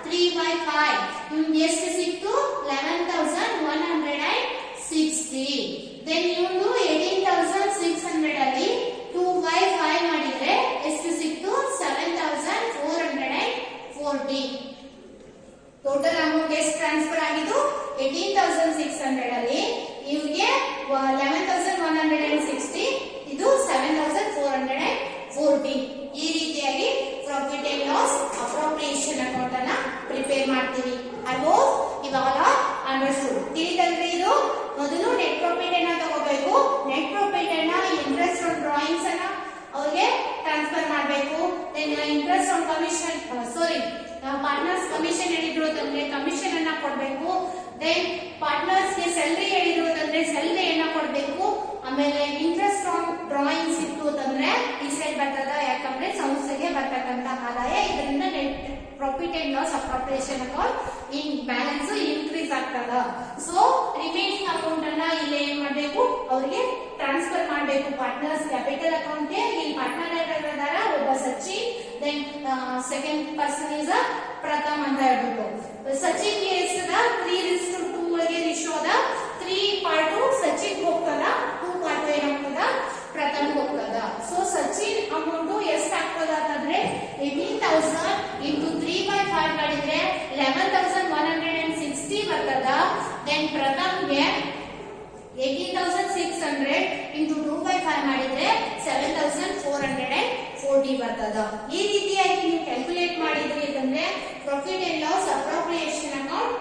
3/5. ಇವನ್ ಎಷ್ಟು ಸಿಕ್ತು? 11,160. ದೆನ್ ಇವನು 18,600 ಅಲ್ಲಿ 2/5 ಮಾಡಿದ್ರೆ ಎಷ್ಟು ಸಿಕ್ತು? 7,440. ಟೋಟಲ್ ಅಮೌಂಟ್ ಎಷ್ಟು ಟ್ರಾನ್ಸ್ಫರ್ ಆಗಿದ್ದು? 18,600 ಅಲ್ಲಿ ಇವರಿಗೆ 11,160. ಇದು 7,440. ಈ ರೀತಿಯಾಗಿ profit and loss appropriation account ಅನ್ನ ಪ್ರಿಪೇರ್ ಮಾಡ್ತೀವಿ. ಐ ಹೋಪ್ ಇವಾಗ ಅಂಡರ್ಸ್ಟುಡ್. ತಿಳಿದಲ್ರಿ ಇದು? ಮೊದಲು ನೆಟ್ ಪ್ರಾಫಿಟ್ ಅನ್ನ ತಗೋಬೇಕು. ನೆಟ್ ಪ್ರಾಫಿಟ್ ಅನ್ನ ಇಂಟ್ರೆಸ್ಟ್ ಆನ್ ಡ್ರಾಯಿಂಗ್ಸ್ ಅನ್ನ ಅವರಿಗೆ ಟ್ರಾನ್ಸ್ಫರ್ ಮಾಡಬೇಕು. Then interest on commission partners commission ಏನಿದ್ರು ಹೇಳಿರೋದಂದ್ರೆ ಕಮಿಷನ್ ಅನ್ನ ಕೊಡಬೇಕು. ದೆನ್ ಪಾರ್ಟ್ನರ್ಸ್ ಗೆ ಸ್ಯಾಲರಿ ಹೇಳಿರೋದಂದ್ರೆ ಸ್ಯಾಲರಿಯನ್ನ ಕೊಡಬೇಕು. ಆಮೇಲೆ ಇಂಟ್ರೆಸ್ಟ್ ಆನ್ ಡ್ರಾಯಿಂಗ್ಸ್ ಇತ್ತು ಅಂತಂದ್ರೆ ಈ ಸೈಡ್ ಬರ್ತದ, ಯಾಕಂದ್ರೆ ಸಂಸ್ಥೆಗೆ ಬರ್ತಕ್ಕಂತ ಆದಾಯ. ಇದರಿಂದ net profit and loss appropriation account in balance increase ಆಗ್ತದ. ಸೊ ರಿಮೈನಿಂಗ್ ಅಕೌಂಟ್ ಅನ್ನ ಇಲ್ಲಿ ಏನ್ ಮಾಡ್ಬೇಕು, ಅವರಿಗೆ ಟ್ರಾನ್ಸ್ಫರ್ ಮಾಡಬೇಕು ಪಾರ್ಟ್ನರ್ಸ್ ಕ್ಯಾಪಿಟಲ್ ಅಕೌಂಟ್ ಗೆ. ಇಲ್ಲಿ ಪಾರ್ಟ್ನರ್ ಯಾರಿದಾರ, ಒಬ್ಬ Sachin, then second person is Pratham ಅಂತ ಹೇಳ್ಬಿಟ್ಟು. ಸಚಿನ್ ಗೆ ಎಷ್ಟದ 3:2 ಗೆ ರೇಷಿಯೋ ಅದ. 3 ಪಾರ್ಟ್ ಸಚಿನ್ ಹೋಗ್ತದ, 2 ಪಾರ್ಟ್ ಏನಾಗ್ತದ ಪ್ರಥಮ್ ಹೋಗ್ತದ. ಸೊ ಸಚಿನ್ ಅಮೌಂಟ್ ಎಷ್ಟು ಆಗ್ತದ ಅಂತಂದ್ರೆ 18,000 ಇಂಟು 3/5 ಮಾಡಿದ್ರೆ 11,160 ಬರ್ತದ. ದೆನ್ ಪ್ರಥಮ್ಗೆ 18,600 ಇಂಟು 2/5 ಮಾಡಿದ್ರೆ 7,440 ಬರ್ತದ. ಈ ರೀತಿಯಾಗಿ ನೀವು ಕ್ಯಾಲ್ಕುಲೇಟ್ ಮಾಡಿದ್ರಿ ಅಂತಂದ್ರೆ profit and loss appropriation account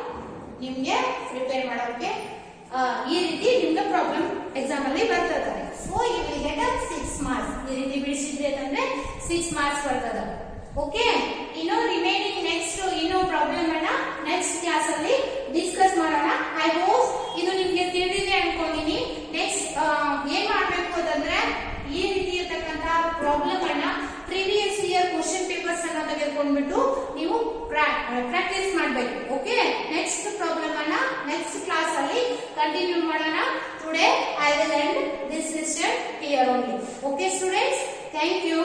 ನಿಮ್ಗೆ ಪ್ರಿಪೇರ್ ಮಾಡೋಕೆ ಈ ರೀತಿ ನಿಮ್ಗೆ ಪ್ರಾಬ್ಲಮ್ ಎಕ್ಸಾಮ್ ಅಲ್ಲಿ ಬರ್ತದೆ. So you will get 6 marks. ಈ ರೀತಿ ಬಿಡಿಸಿದ್ರಿ ಅಂತಂದ್ರೆ 6 ಮಾರ್ಕ್ಸ್ ಬರ್ತದ. ಓಕೆ, ಇನ್ನು ರಿಮೈನಿಂಗ್ ನೆಕ್ಸ್ಟ್ ಇನ್ನೂ ಪ್ರಾಬ್ಲಮ್ ಅನ್ನ ನೆಕ್ಸ್ಟ್ ಕ್ಲಾಸ್ ಅಲ್ಲಿ ಡಿಸ್ಕಸ್ ಮಾಡೋಣ. ಐ ಹೋಪ್ ಇದು ನಿಮ್ಗೆ ತಿಳಿದಿದೆ ಅನ್ಕೊಂಡಿನಿ. ನೆಕ್ಸ್ಟ್ ಏನ್ ಮಾಡ್ಬೇಕು ಅಂತಂದ್ರೆ ಈ ರೀತಿ ಇರ್ತಕ್ಕಂತ ಪ್ರಾಬ್ಲಮ್ ಅನ್ನ ಪ್ರೀವಿಯಸ್ ಇಯರ್ ಕ್ವಶನ್ ಪೇಪರ್ಸ್ ಅನ್ನ ತೆಗೆದುಕೊಂಡ್ಬಿಟ್ಟು ನೀವು ಪ್ರಾಕ್ಟೀಸ್ ಮಾಡಬೇಕು. ಓಕೆ, ನೆಕ್ಸ್ಟ್ ಪ್ರಾಬ್ಲಮ್ ಅನ್ನ ನೆಕ್ಸ್ಟ್ ಕ್ಲಾಸ್ ಅಲ್ಲಿ ಕಂಟಿನ್ಯೂ ಮಾಡೋಣ. Today I will end this lesson here only. Okay students, thank you.